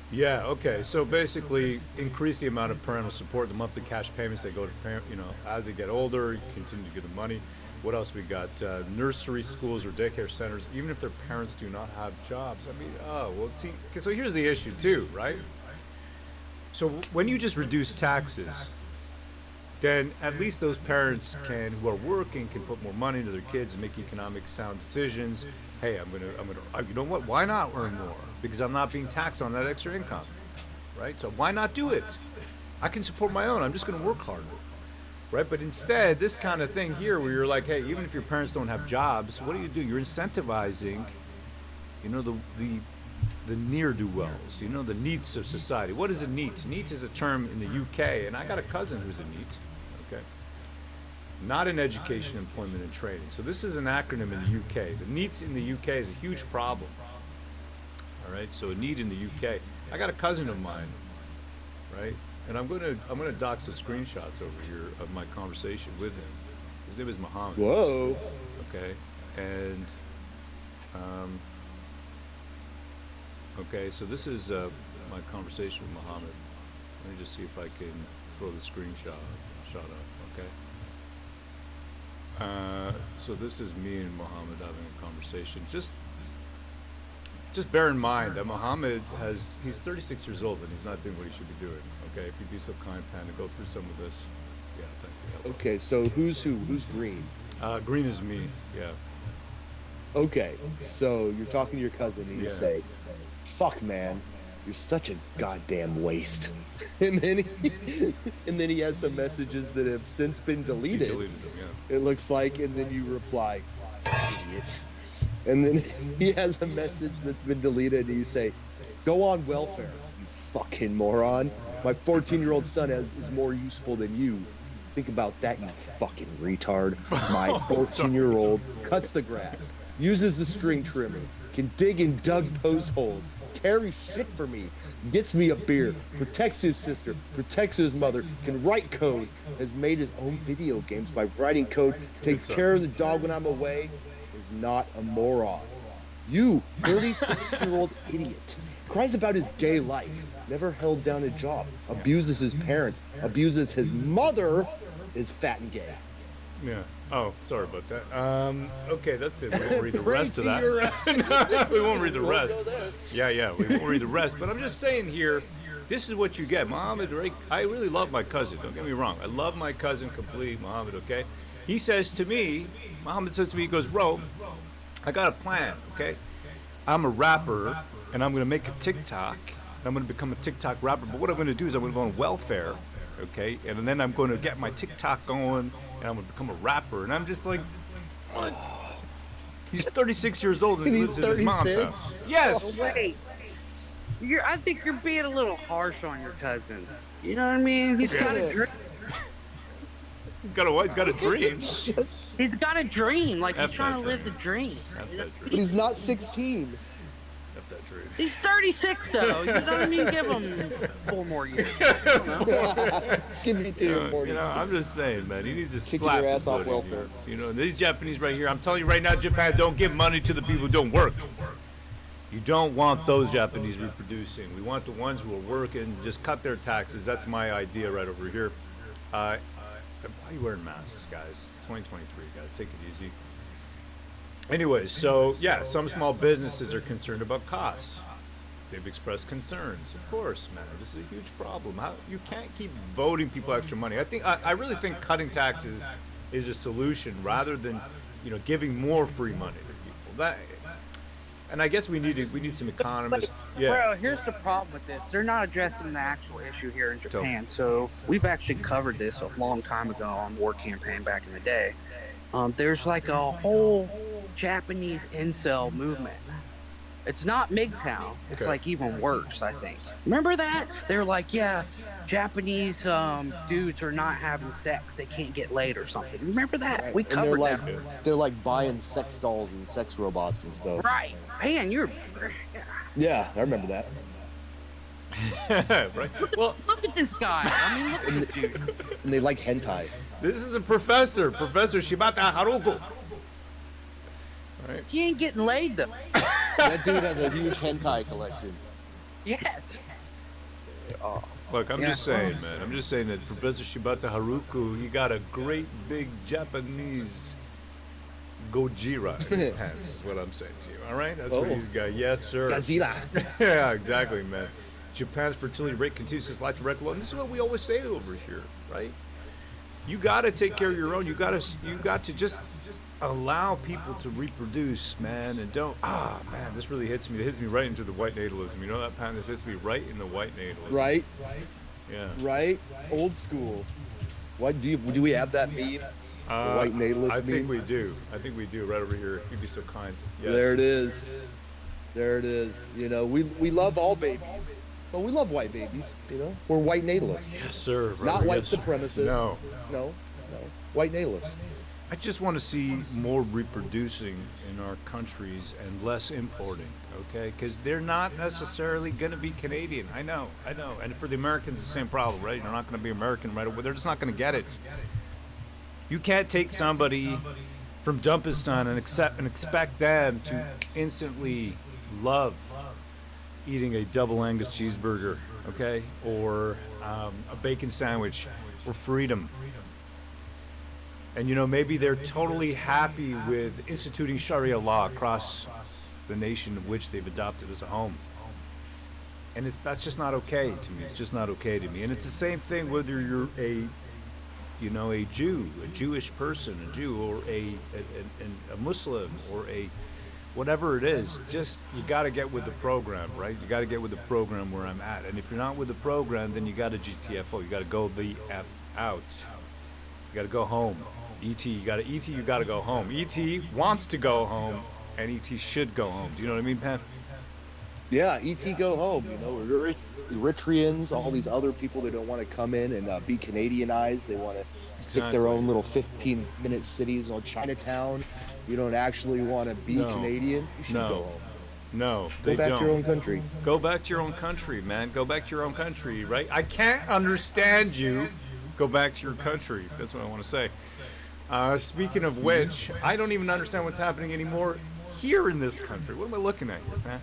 Yeah, okay. So basically, increase the amount of parental support, the monthly cash payments that go to parent, as they get older, you continue to give them money. What else we got? Nursery schools or daycare centers, even if their parents do not have jobs. I mean, see, so here's the issue too, right? So when you just reduce taxes, then at least those parents who are working can put more money into their kids and make economic sound decisions. Hey, I'm gonna, you know what? Why not earn more? Because I'm not being taxed on that extra income, right? So why not do it? I can support my own. I'm just gonna work harder, right? But instead, this kind of thing here, where you're like, hey, even if your parents don't have jobs, what do? You're incentivizing, the ne'er-do-wells, the NEETs of society. What is a NEET? NEET is a term in the UK, and I got a cousin who's a NEET. Okay. Not in education, employment, and training. So this is an acronym in the UK. The NEETs in the UK is a huge problem. All right, so a NEET in the UK. I got a cousin of mine, right? And I'm gonna dox the screenshots over here of my conversation with him. His name is Muhammad. Whoa. Okay, and okay, so this is my conversation with Muhammad. Let me just see if I can throw the screenshot up. Okay. So this is me and Muhammad having a conversation. Just bear in mind that Muhammad he's 36 years old and he's not doing what he should be doing. Okay, if you'd be so kind, Pan, to go through some of this. Yeah, thank you. Okay, so who's who? Who's green? Green is me. Yeah. Okay, so you're talking to your cousin and you Yeah. say, "Fuck, man, you're such a goddamn waste." and then he has some messages that have since been deleted. He deleted them, yeah. It looks like, and then you reply, "Idiot." And then he has a message that's been deleted, and you say, "Go on welfare, you fucking moron. My 14-year-old son is more useful than you. Think about that, you fucking retard. My 14-year-old cuts the grass, uses the string trimmer, can dig in Doug post holes, carries shit for me, gets me a beer, protects his sister, protects his mother, can write code, has made his own video games by writing code, takes care of the dog when I'm away, is not a moron. You, 36-year-old idiot, cries about his gay life, never held down a job, abuses his parents, abuses his mother, is fat and gay." Yeah. Oh, sorry about that. Okay, that's it. We won't read the rest of that. We won't read the rest. Yeah, we won't read the rest. But I'm just saying here, this is what you get. Muhammad, I really love my cousin. Don't get me wrong. I love my cousin completely, Muhammad, okay? He says to me, Muhammad says to me, he goes, "Bro, I got a plan, okay? I'm a rapper, and I'm going to make a TikTok, and I'm going to become a TikTok rapper. But what I'm going to do is I'm going to go on welfare, okay? And then I'm going to get my TikTok going, and I'm going to become a rapper." And I'm just like, what? He's 36 years old and he lives in his mom's house. Yes. Oh, wait. I think you're being a little harsh on your cousin. You know what I mean? He's got a dream. He's got a dream. He's got a dream. Like, he's trying to live the dream. But he's not 16. F that dream. He's 36, though. You know what I mean? Give him 4 more years. Give me 2 more You know, I'm just saying, man. He needs to Kicking slap your ass the off bloody welfare. nuts. You know, these Japanese right here. I'm telling you right now, Japan, don't give money to the people who don't work. You don't want those Japanese reproducing. We want the ones who are working. Just cut their taxes. That's my idea right over here. Why are you wearing masks, guys? It's 2023, guys. Take it easy. Anyways, so yeah, some small businesses are concerned about costs. They've expressed concerns. Of course, man, this is a huge problem. You can't keep voting people extra money. I really think cutting taxes is a solution rather than, giving more free money to people. And I guess we need some economists. Yeah. Bro, here's the problem with this. They're not addressing the actual issue here in Japan. So we've actually covered this a long time ago on War Campaign back in the day. There's like a whole Japanese incel movement. It's not MGTOW. It's like even worse, I think. Remember that? They're like, yeah, Japanese dudes are not having sex. They can't get laid or something. Remember that? Right. We covered that. They're like buying sex dolls and sex robots and stuff. Right. Man, you're... Yeah, I remember that. Right. Well, look at this guy. I mean, look at this dude. And they like hentai. This is a Professor Shibata Haruko. Right. He ain't getting laid, though. That dude has a huge hentai collection. Yes. Oh. Look, I'm just saying, man. I'm just saying that Professor Shibata Haruko, he got a great big Japanese Gojira in his pants, is what I'm saying to you. All right? That's what he's got. Yes, sir. Godzilla. Yeah, exactly, man. Japan's fertility rate continues to slide to record low. And this is what we always say over here, right? You got to take care of your own. You got to just allow people to reproduce, man, and don't. Man, this really hits me. It hits me right into the white natalism. You know that, Pan? This hits me right in the white natalism. Right. Yeah. Right. Old school. What do we have that meme? The white natalist I meme? think we do. Right over here. If you'd be so kind. Yes. There it is. There it is. We love all babies, but we love white babies. We're white natalists. Yes, sir. Not white supremacists. No. White natalists. I just want to see more reproducing in our countries and less importing, okay? Because they're not necessarily going to be Canadian. I know. And for the Americans, the same problem, right? They're not going to be American right away. They're just not going to get it. You can't take somebody from Dumpistan and expect them to instantly love eating a double Angus cheeseburger, okay, or a bacon sandwich, or freedom. And maybe they're totally happy with instituting Sharia law across the nation of which they've adopted as a home. And that's just not okay to me. It's just not okay to me. And it's the same thing whether you're a Jew, a Jewish person, a Jew, or a Muslim, or a whatever it is. Just, you got to get with the program, right? You got to get with the program where I'm at. And if you're not with the program, then you got to GTFO. You got to go the F out. You got to go home. You got to go home. ET wants to go home, and ET should go home. Do you know what I mean, Pat? Yeah, ET go home. Eritreans, all these other people that don't want to come in and be Canadianized. They want to stick their own little 15-minute cities on Chinatown. You don't actually want to be Canadian. You should go home. No, go back to your own country. Go back to your own country, man. Go back to your own country, right? I can't understand you. Go back to your country. That's what I want to say. Speaking of which, I don't even understand what's happening anymore here in this country. What am I looking at here, man?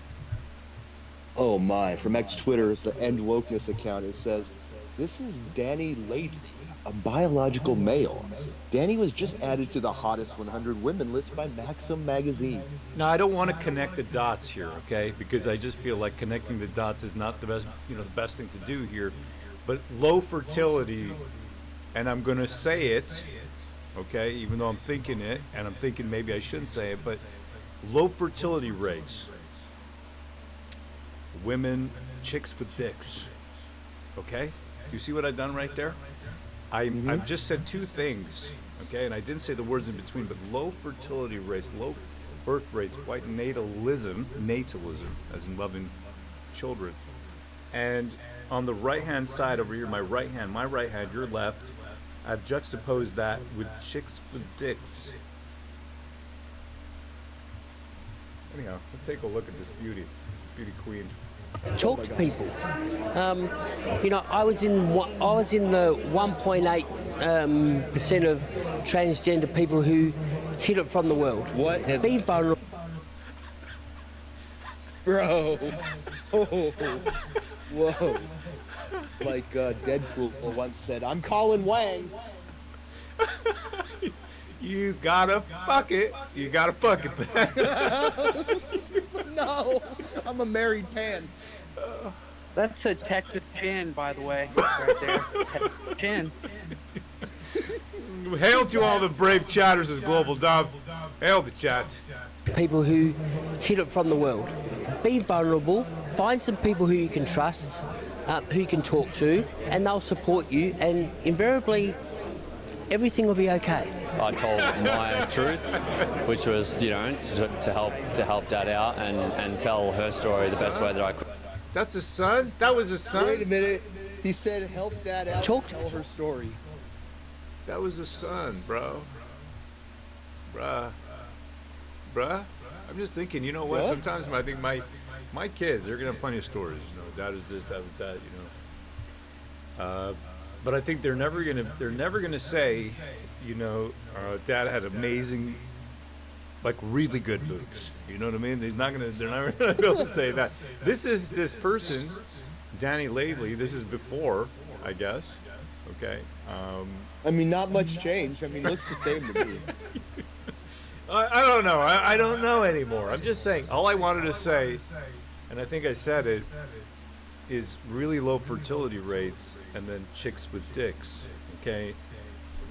Oh my, from Twitter, the End Wokeness account, it says, this is Danny Lady, a biological male. Danny was just added to the hottest 100 women list by Maxim magazine. Now, I don't want to connect the dots here, okay? Because I just feel like connecting the dots is not the best, the best thing to do here. But low fertility, and I'm going to say it, okay, even though I'm thinking it, and I'm thinking maybe I shouldn't say it, but low fertility rates. Women, chicks with dicks. Okay? Do you see what I've done right there? I've just said two things, okay? And I didn't say the words in between, but low fertility rates, low birth rates, white natalism, as in loving children. And on the right-hand side over here, my right hand, your left, I've juxtaposed that with chicks with dicks. Anyhow, let's take a look at this beauty queen. Talk to people. I was in the 1.8% of transgender people who hid it from the world. What? Be vulnerable. Bro. Oh. Whoa. Like Deadpool once said, I'm Colin Wang. You gotta fuck it. You gotta fuck it, man. No, I'm a married pan. That's a Texas chin, by the way, right there. Texas chin. Hail to all the brave chatters as Global Dub. Hail the chat. People who hid it from the world. Be vulnerable. Find some people who you can trust, who you can talk to, and they'll support you. And invariably, everything will be okay. I told my truth, which was, to help Dad out and tell her story the best way that I could. That's his son? That was his son? Wait a minute. He said help Dad out and tell her story. That was his son, bro. Bruh. I'm just thinking, you know what? What? Sometimes I think my kids, they're gonna have plenty of stories. Dad was this, dad was that, But I think they're never gonna say, Dad had amazing, like really good boobs. You know what I mean? They're never gonna be able to say that. This person, Danny Lately. This is before, I guess. Okay. Not much change. Looks the same to me. I don't know. I don't know anymore. I'm just saying. All I wanted to say, and I think I said it, is really low fertility rates, and then chicks with dicks. Okay.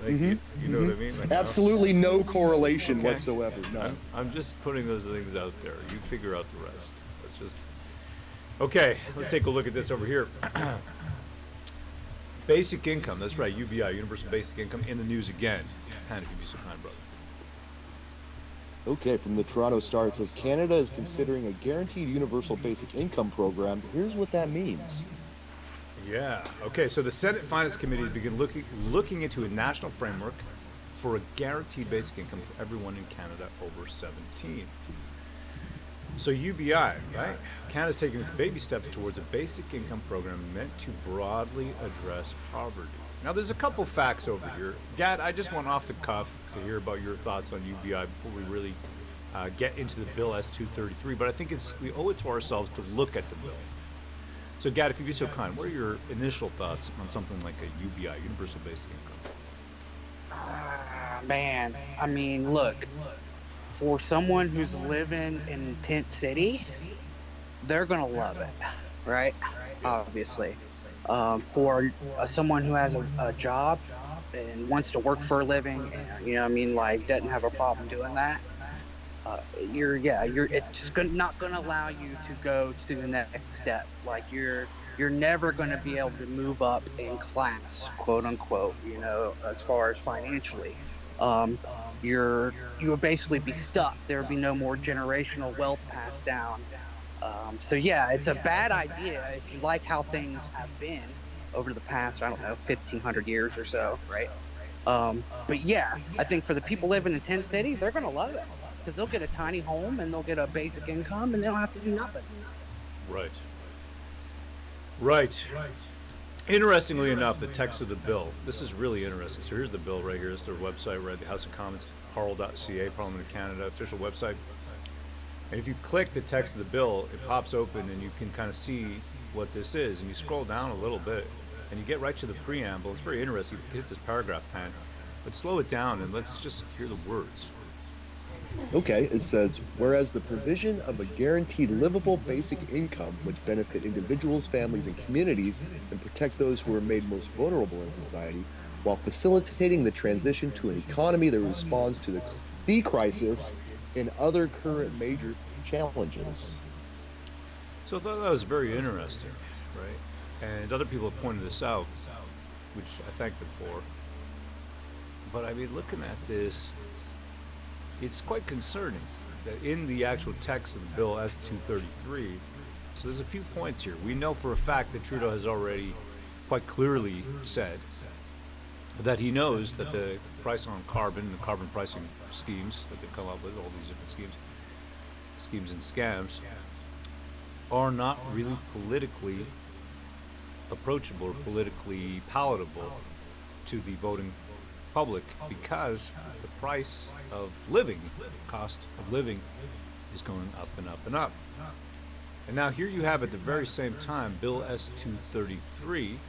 Like, you know what I mean? Like, absolutely no correlation whatsoever. No. I'm just putting those things out there. You figure out the rest. Let's just. Okay. Let's take a look at this over here. Basic income. That's right. UBI, Universal Basic Income, in the news again. Han, if you'd be so kind, brother. Okay, from the Toronto Star, it says Canada is considering a guaranteed universal basic income program. Here's what that means. Yeah. Okay, so the Senate Finance Committee began looking into a national framework for a guaranteed basic income for everyone in Canada over 17. So UBI, right? Canada's taking its baby steps towards a basic income program meant to broadly address poverty. Now, there's a couple facts over here. Gad, I just want off the cuff to hear about your thoughts on UBI before we really get into the bill S-233, but I think we owe it to ourselves to look at the bill. So, Gad, if you'd be so kind, what are your initial thoughts on something like a UBI, Universal Basic Income? Man, I mean, look, for someone who's living in Tent City, they're going to love it, right? Obviously. For someone who has a job and wants to work for a living, and, you know what I mean, like, doesn't have a problem doing that, it's just not going to allow you to go to the next step. Like, you're never going to be able to move up in class, quote unquote, you know, as far as financially. You would basically be stuck. There would be no more generational wealth passed down. So yeah, it's a bad idea if you like how things have been over the past, I don't know, 1,500 years or so, right? But yeah, I think for the people living in Tent City, they're going to love it because they'll get a tiny home and they'll get a basic income and they don't have to do nothing. Right. Interestingly enough, the text of the bill, this is really interesting. So here's the bill right here. It's their website, right? The House of Commons, parl.ca, Parliament of Canada, official website. And if you click the text of the bill, it pops open and you can kind of see what this is. And you scroll down a little bit and you get right to the preamble. It's very interesting. You can hit this paragraph pen, but slow it down and let's just hear the words. Okay, it says, whereas the provision of a guaranteed livable basic income would benefit individuals, families, and communities and protect those who are made most vulnerable in society, while facilitating the transition to an economy that responds to the fee crisis and other current major challenges. So I thought that was very interesting, right? And other people have pointed this out, which I thank them for. But I mean, looking at this, it's quite concerning that in the actual text of the bill S-233, so there's a few points here. We know for a fact that Trudeau has already quite clearly said that he knows that the price on carbon, the carbon pricing schemes that they've come up with, all these different schemes and scams, are not really politically approachable or politically palatable to the voting public because the price of living, cost of living, is going up and up and up. And now here you have at the very same time Bill S-233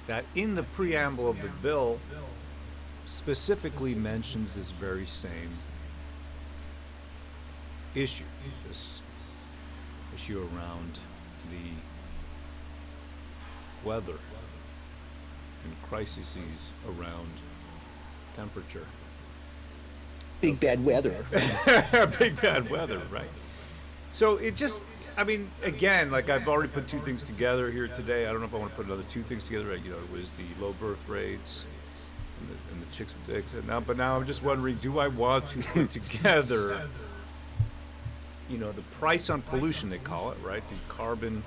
that in the preamble of the bill specifically mentions this very same issue, this issue around the weather and crises around temperature. Big bad weather. Big bad weather, right? So it just, I mean, again, like I've already put two things together here today. I don't know if I want to put another two things together. You know, it was the low birth rates and the chicks with dicks. But now I'm just wondering, do I want to put together, you know, the price on pollution, they call it, right? The carbon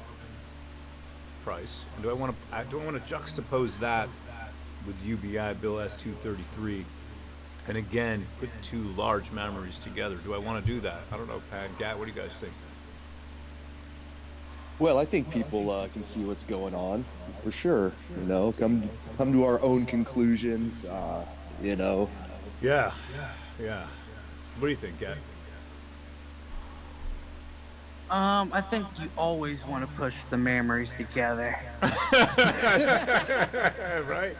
price. And do I want to juxtapose that with UBI Bill S-233? And again, put two large memories together. Do I want to do that? I don't know, Pat, Gat, what do you guys think? Well, I think people can see what's going on for sure. You know, come to our own conclusions. You know. Yeah. What do you think, Gat? I think you always want to push the memories together. Right.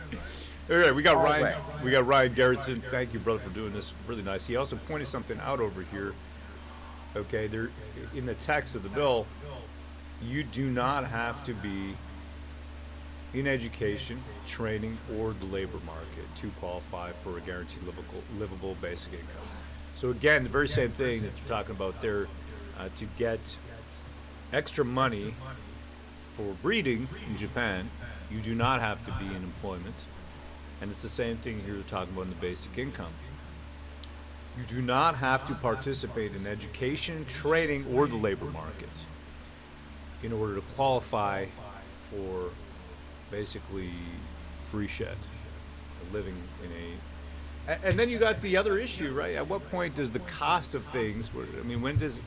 All right, we got Ryan. We got Ryan Garrettson. Thank you, brother, for doing this. Really nice. He also pointed something out over here. Okay, there in the text of the bill, you do not have to be in education, training, or the labor market to qualify for a guaranteed livable basic income. So again, the very same thing that you're talking about there, to get extra money for breeding in Japan, you do not have to be in employment. And it's the same thing here we're talking about in the basic income. You do not have to participate in education, training, or the labor market in order to qualify for basically free shed, living in a... And then you got the other issue, right? At what point does the cost of things, I mean, when does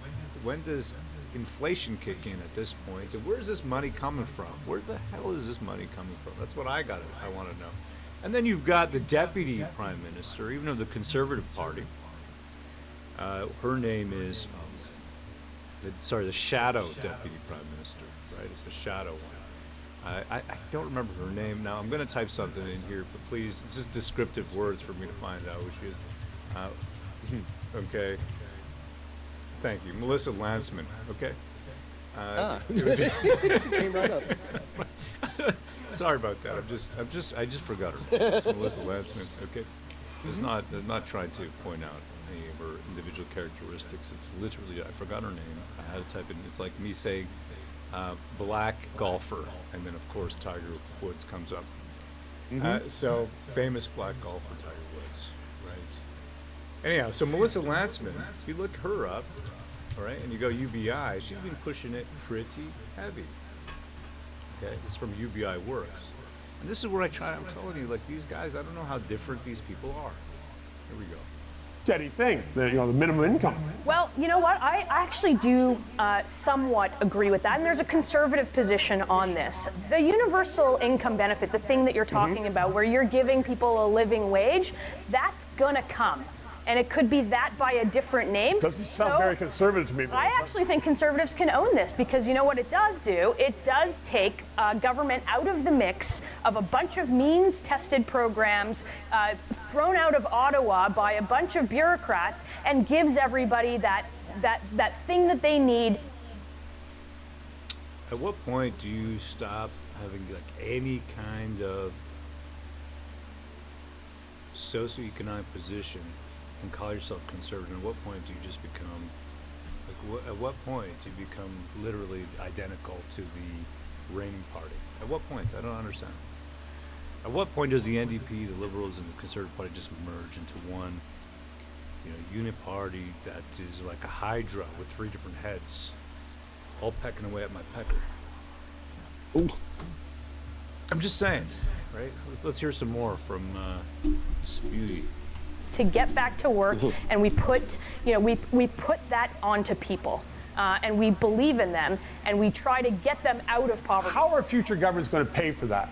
inflation kick in at this point. And where's this money coming from? Where the hell is this money coming from? That's what I want to know. And then you've got the deputy prime minister, even of the Conservative Party. Her name is, the shadow deputy prime minister, right? It's the shadow one. I don't remember her name now. I'm going to type something in here, but please, it's just descriptive words for me to find out who she is. Okay. Thank you. Melissa Landsman, okay? Came right up. Sorry about that. I just forgot her. It's Melissa Landsman, okay? It's not trying to point out any of her individual characteristics. It's literally, I forgot her name. I had to type in, it's like me saying black golfer, and then of course Tiger Woods comes up. So famous black golfer Tiger Woods, right? Anyhow, so Melissa Landsman, if you look her up, all right, and you go UBI, she's been pushing it pretty heavy. Okay, this is from UBI Works. And this is where I'm telling you, like, these guys, I don't know how different these people are. Here we go. Steady thing, the minimum income. Well, you know what? I actually do somewhat agree with that, and there's a conservative position on this. The universal income benefit, the thing that you're talking about, where you're giving people a living wage, that's gonna come. And it could be that by a different name. Doesn't sound very conservative to me. I actually think conservatives can own this, because you know what it does do? It does take government out of the mix of a bunch of means-tested programs thrown out of Ottawa by a bunch of bureaucrats, and gives everybody that thing that they need. At what point do you stop having like any kind of socioeconomic position and call yourself conservative? At what point do you just become, like, at what point do you become literally identical to the reigning party? At what point? I don't understand. At what point does the NDP, the Liberals, and the Conservative Party just merge into one, unit party that is like a hydra with 3 different heads, all pecking away at my pecker? Ooh. I'm just saying, right? Let's hear some more from this beauty. To get back to work, and we put that onto people, and we believe in them, and we try to get them out of poverty. How are future governments going to pay for that?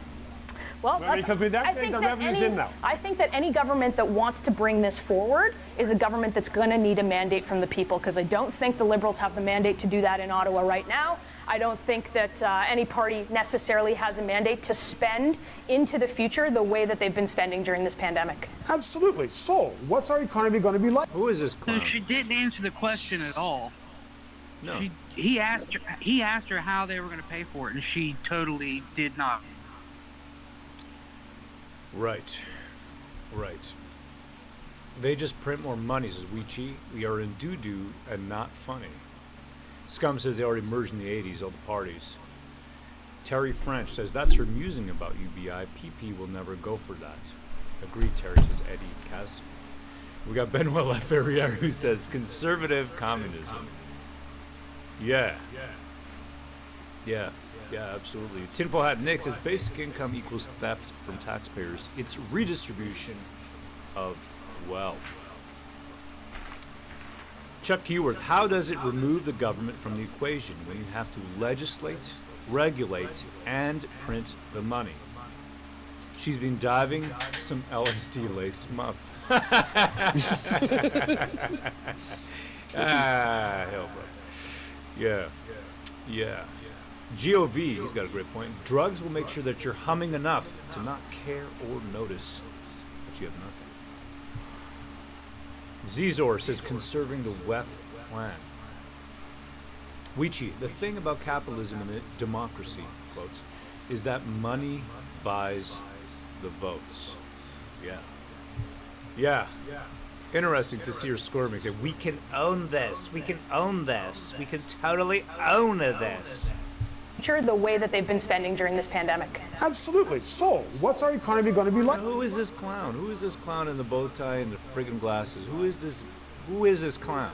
Well, because with that thing, the revenue's in now. I think that any government that wants to bring this forward is a government that's going to need a mandate from the people, because I don't think the Liberals have the mandate to do that in Ottawa right now. I don't think that any party necessarily has a mandate to spend into the future the way that they've been spending during this pandemic. Absolutely. So, what's our economy going to be like? Who is this clown? She didn't answer the question at all. No. He asked her how they were going to pay for it, and she totally did not. Right. They just print more money, says Weightlifting. We are in doo-doo and not funny. Scum says they already merged in the 80s, all the parties. Terry French says that's her musing about UBI. PP will never go for that. Agreed, Terry, says Eddie Cast. We got Benoit Laferriere who says conservative communism. Yeah, absolutely. Tinfoil Hat Nick says basic income equals theft from taxpayers. It's redistribution of wealth. Chuck Keyworth, how does it remove the government from the equation when you have to legislate, regulate, and print the money? She's been diving some LSD-laced muff. Hell, bro. Yeah. GOV, he's got a great point. Drugs will make sure that you're humming enough to not care or notice that you have nothing. Zizor says conserving the WEF plan. Weichi, the thing about capitalism and democracy, quotes, is that money buys the votes. Yeah. Interesting to see her squirming. Say, we can own this. We can totally own this. Sure, the way that they've been spending during this pandemic. Absolutely. So, what's our economy going to be like? Who is this clown? Who is this clown in the bow tie and the friggin' glasses? Who is this clown?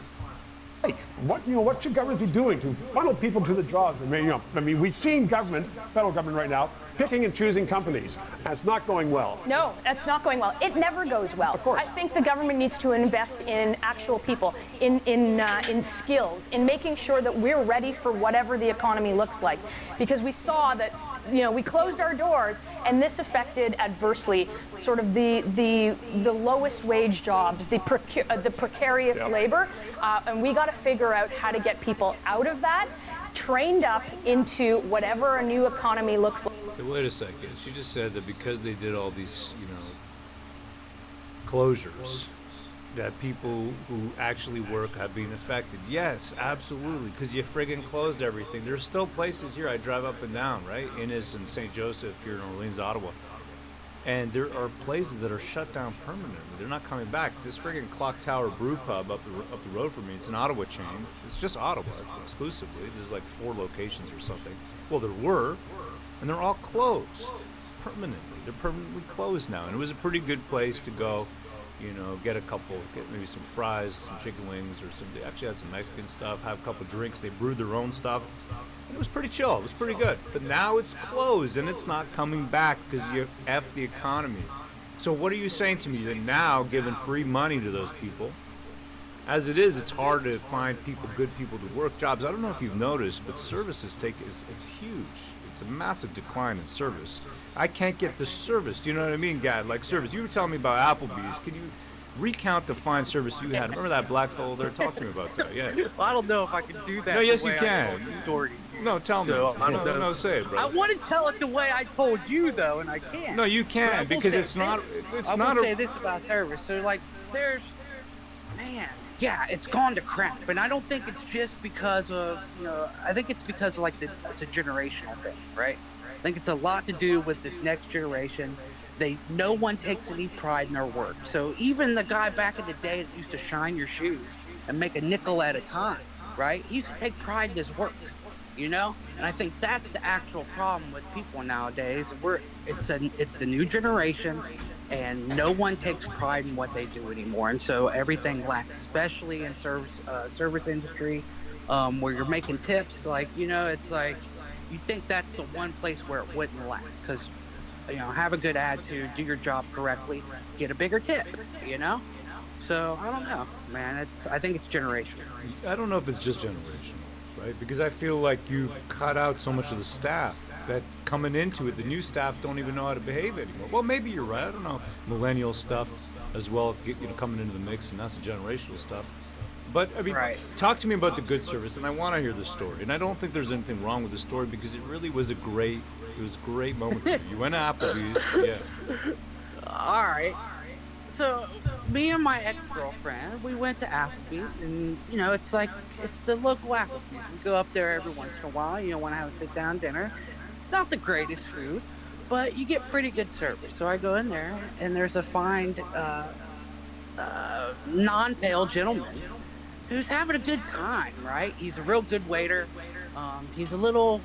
like? What should government be doing to funnel people to the jobs? I mean, we've seen government, federal government right now, picking and choosing companies. That's not going well. No, that's not going well. It never goes well. Of course. I think the government needs to invest in actual people, in skills, in making sure that we're ready for whatever the economy looks like. Because we saw that, we closed our doors, and this affected adversely sort of the lowest wage jobs, the precarious labor, and we got to figure out how to get people out of that, trained up into whatever a new economy looks like. Okay, wait a second. She just said that because they did all these, closures, that people who actually work have been affected. Yes, absolutely, because you friggin' closed everything. There's still places here I drive up and down, right? Innis and St. Joseph here in Orleans, Ottawa. And there are places that are shut down permanently. They're not coming back. This friggin' Clock Tower Brew Pub up the road from me, it's an Ottawa chain. It's just Ottawa exclusively. There's like 4 locations or something. Well, there were, and they're all closed permanently. They're permanently closed now. And it was a pretty good place to go, get maybe some fries, some chicken wings, or they actually had some Mexican stuff, have a couple drinks. They brewed their own stuff. And it was pretty chill. It was pretty good. But now it's closed, and it's not coming back because you F the economy. So what are you saying to me that now, giving free money to those people, as it is, it's hard to find good people to work jobs. I don't know if you've noticed, but services it's huge. It's a massive decline in service. I can't get the service. Do you know what I mean, Gad? Like service. You were telling me about Applebee's. Can you recount the fine service you had? Remember that black fellow there? Talk to me about that. Yeah. Well, I don't know if I can do that. No, yes, the way you can. I told the story. No, tell me. No, say it, bro. I want to tell it the way I told you, though, and I can't. No, you can't because it's not. I will say this about service. So, yeah, it's gone to crap, and I don't think it's just because of I think it's because of it's a generational thing, right? I think it's a lot to do with this next generation. No one takes any pride in their work. So even the guy back in the day that used to shine your shoes and make a nickel at a time, right? He used to take pride in his work, And I think that's the actual problem with people nowadays. It's the new generation, and no one takes pride in what they do anymore. And so everything lacks, especially in service industry, where you're making tips. It's like you think that's the one place where it wouldn't lack, because have a good attitude, do your job correctly, get a bigger tip, So I don't know, man. I think it's generational. I don't know if it's just generational, right? Because I feel like you've cut out so much of the staff that coming into it, the new staff don't even know how to behave anymore. Well, maybe you're right. I don't know. Millennial stuff as well, coming into the mix, and that's the generational stuff. But I mean, Talk to me about the good service, and I want to hear the story. And I don't think there's anything wrong with the story because it really was a great moment for you. You went to Applebee's, yeah. All right. So me and my ex-girlfriend, we went to Applebee's, and it's the local Applebee's. We go up there every once in a while. Want to have a sit-down dinner. It's not the greatest food, but you get pretty good service. So I go in there, and there's a fine non-pale gentleman who's having a good time, right? He's a real good waiter. He's a little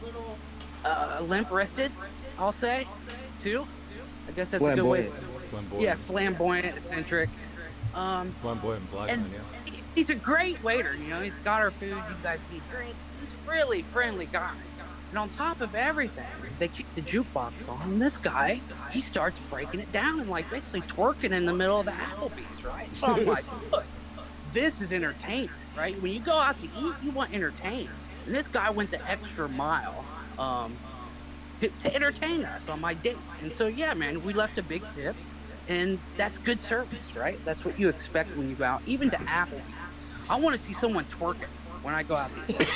limp-wristed, I'll say, too. I guess that's a good way. Flamboyant. Yeah, flamboyant, eccentric. Flamboyant black man, yeah. He's a great waiter, he's got our food, you guys need drinks. He's a really friendly guy. And on top of everything, they kick the jukebox on, and this guy, he starts breaking it down and basically twerking in the middle of the Applebee's, right? So I'm like, look, this is entertainment, right? When you go out to eat, you want entertainment. And this guy went the extra mile to entertain us on my date. And so, yeah, man, we left a big tip, and that's good service, right? That's what you expect when you go out, even to Applebee's. I want to see someone twerking when I go out to eat.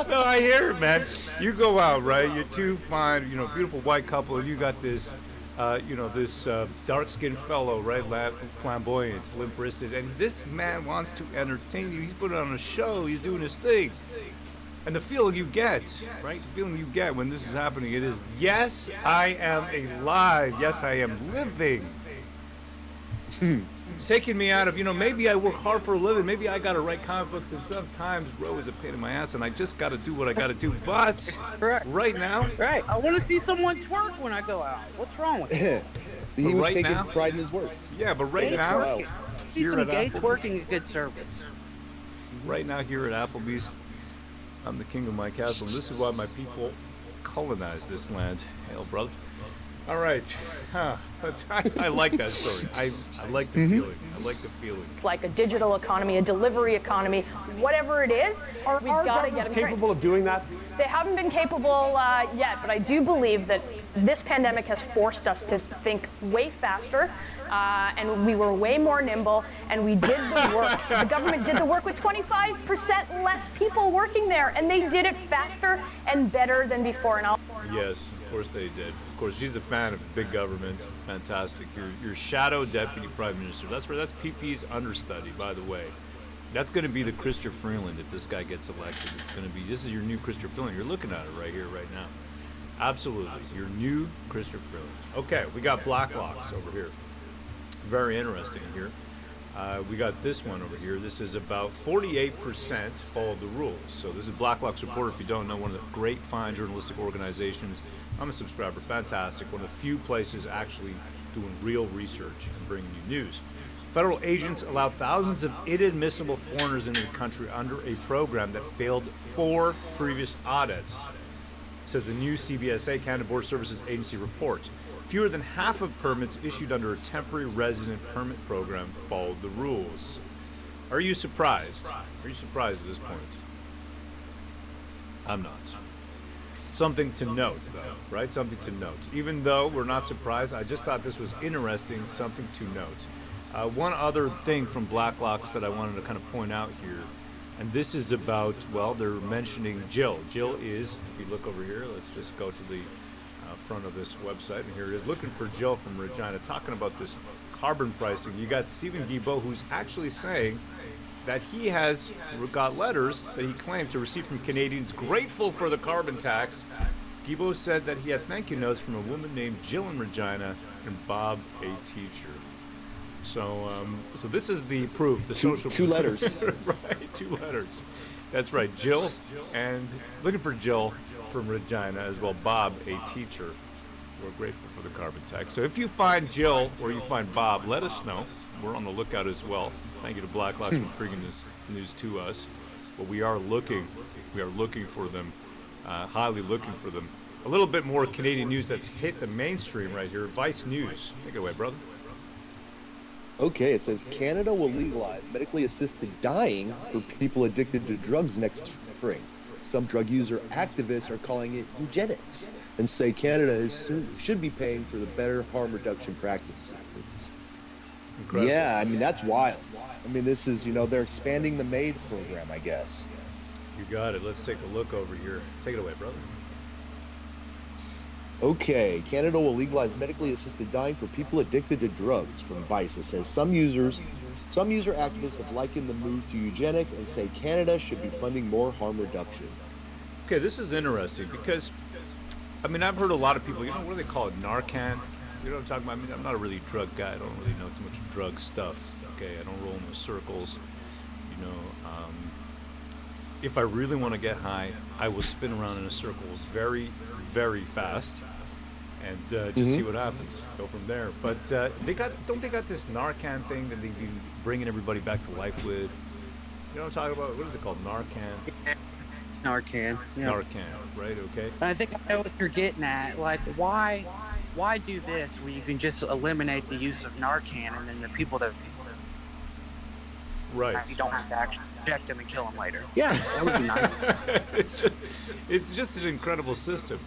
No, I hear it, man. You go out, right? You're two fine, beautiful white couple, and you got this, this dark-skinned fellow, right? Flamboyant, limp-wristed, and this man wants to entertain you. He's putting on a show. He's doing his thing. And the feeling you get, right? The feeling you get when this is happening, it is, yes, I am alive. Yes, I am living. It's taking me out of, maybe I work hard for a living. Maybe I got to write comic books, and sometimes row is a pain in my ass, and I just got to do what I got to do. But right now... Right. I want to see someone twerk when I go out. What's wrong with it? He was taking pride in his work. Yeah, but right now... See some gay twerking is good service. right now here at Applebee's. I'm the king of my castle. And this is why my people colonized this land. Hail, brother. All right. I like that story. I like the feeling. I like the feeling. It's like a digital economy, a delivery economy, whatever it is, we've got to get them trained. Capable of doing that? They haven't been capable yet, but I do believe that this pandemic has forced us to think way faster, and we were way more nimble, and we did the work. The government did the work with 25% less people working there, and they did it faster and better than before. And yes, of course they did. Of course, she's a fan of big government. Fantastic. Your shadow deputy prime minister. That's PP's understudy, by the way. That's going to be the Chrysler Freeland if this guy gets elected. It's going to be, this is your new Chrysler Freeland. You're looking at it right here, right now. Absolutely. Your new Chrysler Freeland. Okay, we got Blacklocks over here. Very interesting here. We got this one over here. This is about 48% followed the rules. So this is Blacklocks Report. If you don't know, one of the great fine journalistic organizations. I'm a subscriber. Fantastic. One of the few places actually doing real research and bringing you news. Federal agents allowed thousands of inadmissible foreigners into the country under a program that failed 4 previous audits, says the new CBSA, Canada Border Services Agency report. Fewer than half of permits issued under a temporary resident permit program followed the rules. Are you surprised? Are you surprised at this point? I'm not. Something to note, though, right? Something to note. Even though we're not surprised, I just thought this was interesting, something to note. One other thing from Blacklocks that I wanted to kind of point out here, and this is about, well, they're mentioning Jill. Jill is, if you look over here, let's just go to the front of this website, and here it is, looking for Jill from Regina, talking about this carbon pricing. You got Stephen Guilbeault, who's actually saying that he has got letters that he claimed to receive from Canadians grateful for the carbon tax. Guilbeault said that he had thank you notes from a woman named Jill in Regina and Bob, a teacher. So, so this is the proof. The social two letters, right? 2 letters. That's right, Jill, and looking for Jill from Regina as well. Bob, a teacher. We're grateful for the carbon tax. So if you find Jill or you find Bob, let us know. We're on the lookout as well. Thank you to Blacklocks for bringing this news to us. But we are looking for them, highly looking for them. A little bit more Canadian news that's hit the mainstream right here. Vice News. Take it away, brother. Okay, it says Canada will legalize medically assisted dying for people addicted to drugs next spring. Some drug user activists are calling it eugenics and say Canada should be paying for the better harm reduction practices. Incredible. Yeah, I mean, that's wild. I mean, this is, they're expanding the MAID program, I guess. You got it. Let's take a look over here. Take it away, brother. Okay, Canada will legalize medically assisted dying for people addicted to drugs. From Vice, it says some user activists have likened the move to eugenics and say Canada should be funding more harm reduction. Okay, this is interesting because, I mean, I've heard a lot of people, what do they call it, Narcan? You know what I'm talking about? I mean, I'm not a really drug guy. I don't really know too much drug stuff. Okay, I don't roll in those circles. If I really want to get high, I will spin around in a circle very, very fast and just see what happens. Go from there. But don't they got this Narcan thing that they've been bringing everybody back to life with? You know what I'm talking about? What is it called? Narcan? It's Narcan. Yeah. Narcan, right? Okay. I think I know what you're getting at. Like, why do this when you can just eliminate the use of Narcan and then the people that you don't have to actually inject them and kill them later? Yeah, that would be nice. It's just an incredible system,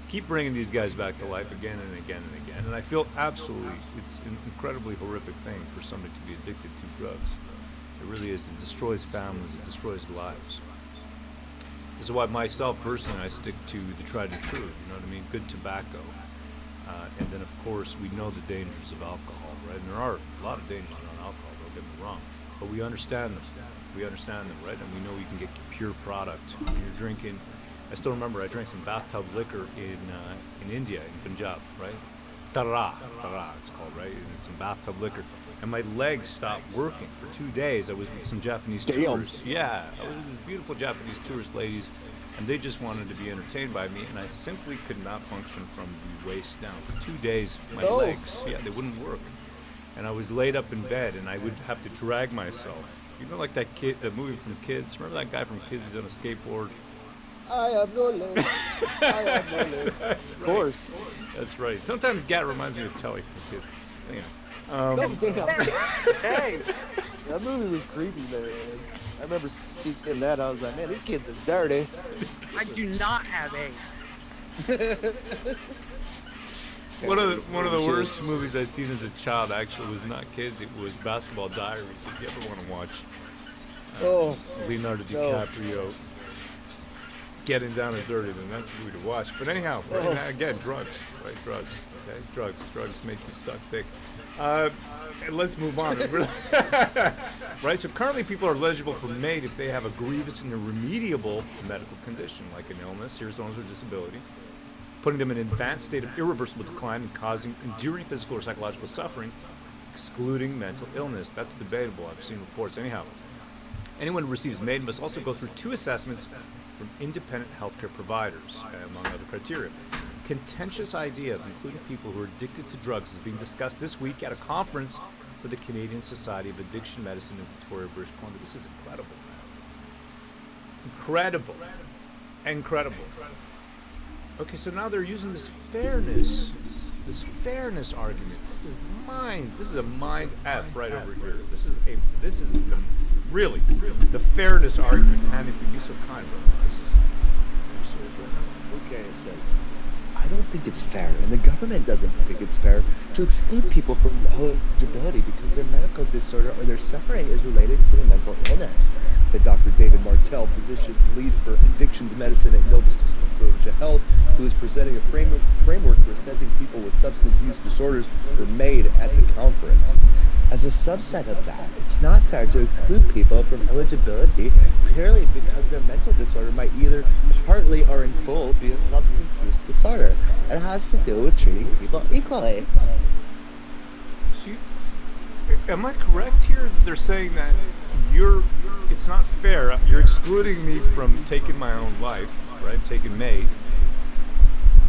Keep bringing these guys back to life again and again and again. And I feel absolutely, it's an incredibly horrific thing for somebody to be addicted to drugs. It really is. It destroys families. It destroys lives. This is why myself personally, I stick to the tried and true. You know what I mean? Good tobacco, and then of course we know the dangers of alcohol, right? And there are a lot of dangers around alcohol. Don't get me wrong, but we understand them. We understand them, right? And we know you can get pure product when you're drinking. I still remember I drank some bathtub liquor in India, in Punjab, right? Tara, it's called, right? And it's some bathtub liquor. And my legs stopped working for 2 days. I was with some Japanese tourists. Yeah, I was with these beautiful Japanese tourist ladies, and they just wanted to be entertained by me, and I simply could not function from the waist down. For 2 days, my legs, they wouldn't work. And I was laid up in bed, and I would have to drag myself You know, like that kid, that movie from Kids. Remember that guy from Kids? He's on a skateboard. I have no legs. I have no legs. Of course. That's right. Sometimes Gat reminds me of Telly from Kids. Anyhow. Oh, damn. Hey. That movie was creepy, man. I remember seeing that. I was like, man, these kids is dirty. I do not have AIDS. One of the worst movies I've seen as a child actually was not Kids. It was Basketball Diaries. If you ever want to watch Leonardo DiCaprio getting down and dirty, then that's the movie to watch. But anyhow, again, drugs, right? Drugs, okay? Drugs make you suck dick. And let's move on. Right, so currently people are eligible for MAID if they have a grievous and irremediable medical condition, like an illness, serious illness, or disability, putting them in an advanced state of irreversible decline and causing enduring physical or psychological suffering, excluding mental illness. That's debatable. I've seen reports. Anyhow, anyone who receives MAID must also go through 2 assessments from independent healthcare providers, among other criteria. Contentious idea of including people who are addicted to drugs is being discussed this week at a conference for the Canadian Society of Addiction Medicine in Victoria, British Columbia. This is incredible. Incredible. Okay, so now they're using this fairness argument. This is a mind F right over here. This is really the fairness argument. And if you'd be so kind, bro, this is serious right now. Okay, it says, I don't think it's fair, and the government doesn't think it's fair to exclude people from eligibility because their medical disorder or their suffering is related to a mental illness, said Dr. David Martell, physician lead for addictions medicine at Nova Scotia Health, who is presenting a framework for assessing people with substance use disorders for MAID at the conference. As a subset of that, it's not fair to exclude people from eligibility purely because their mental disorder might either partly or in full be a substance use disorder. It has to do with treating people equally. So am I correct here? They're saying that it's not fair. You're excluding me from taking my own life, right? Taking MAID.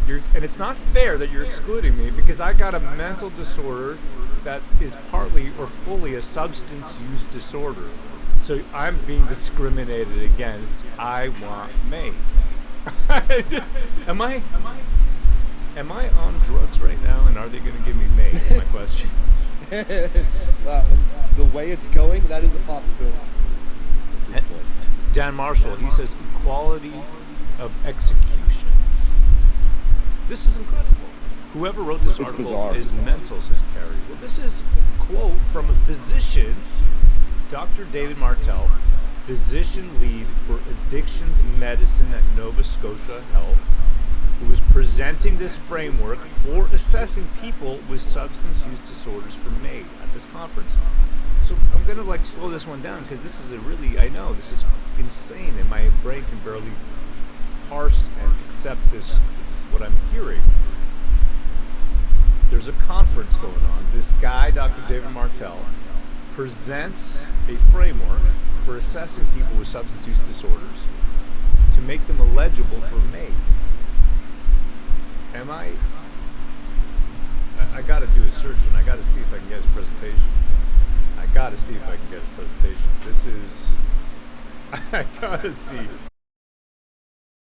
And it's not fair that you're excluding me because I got a mental disorder that is partly or fully a substance use disorder. So I'm being discriminated against. I want MAID. Am I on drugs right now, and are they going to give me MAID? Is my question. The way it's going, that is a possibility at this point. Dan Marshall, he says equality of execution. This is incredible. Whoever wrote this article is mental, says Carrie. Well, this is a quote from a physician, Dr. David Martell, physician lead for addictions medicine at Nova Scotia Health, who is presenting this framework for assessing people with substance use disorders for MAID at this conference. So I'm going to slow this one down because this is I know this is insane and my brain can barely parse and accept what I'm hearing. There's a conference going on. This guy, Dr. David Martell, presents a framework for assessing people with substance use disorders to make them eligible for MAID. I got to do a search and I got to see if I can get his presentation. I got to see.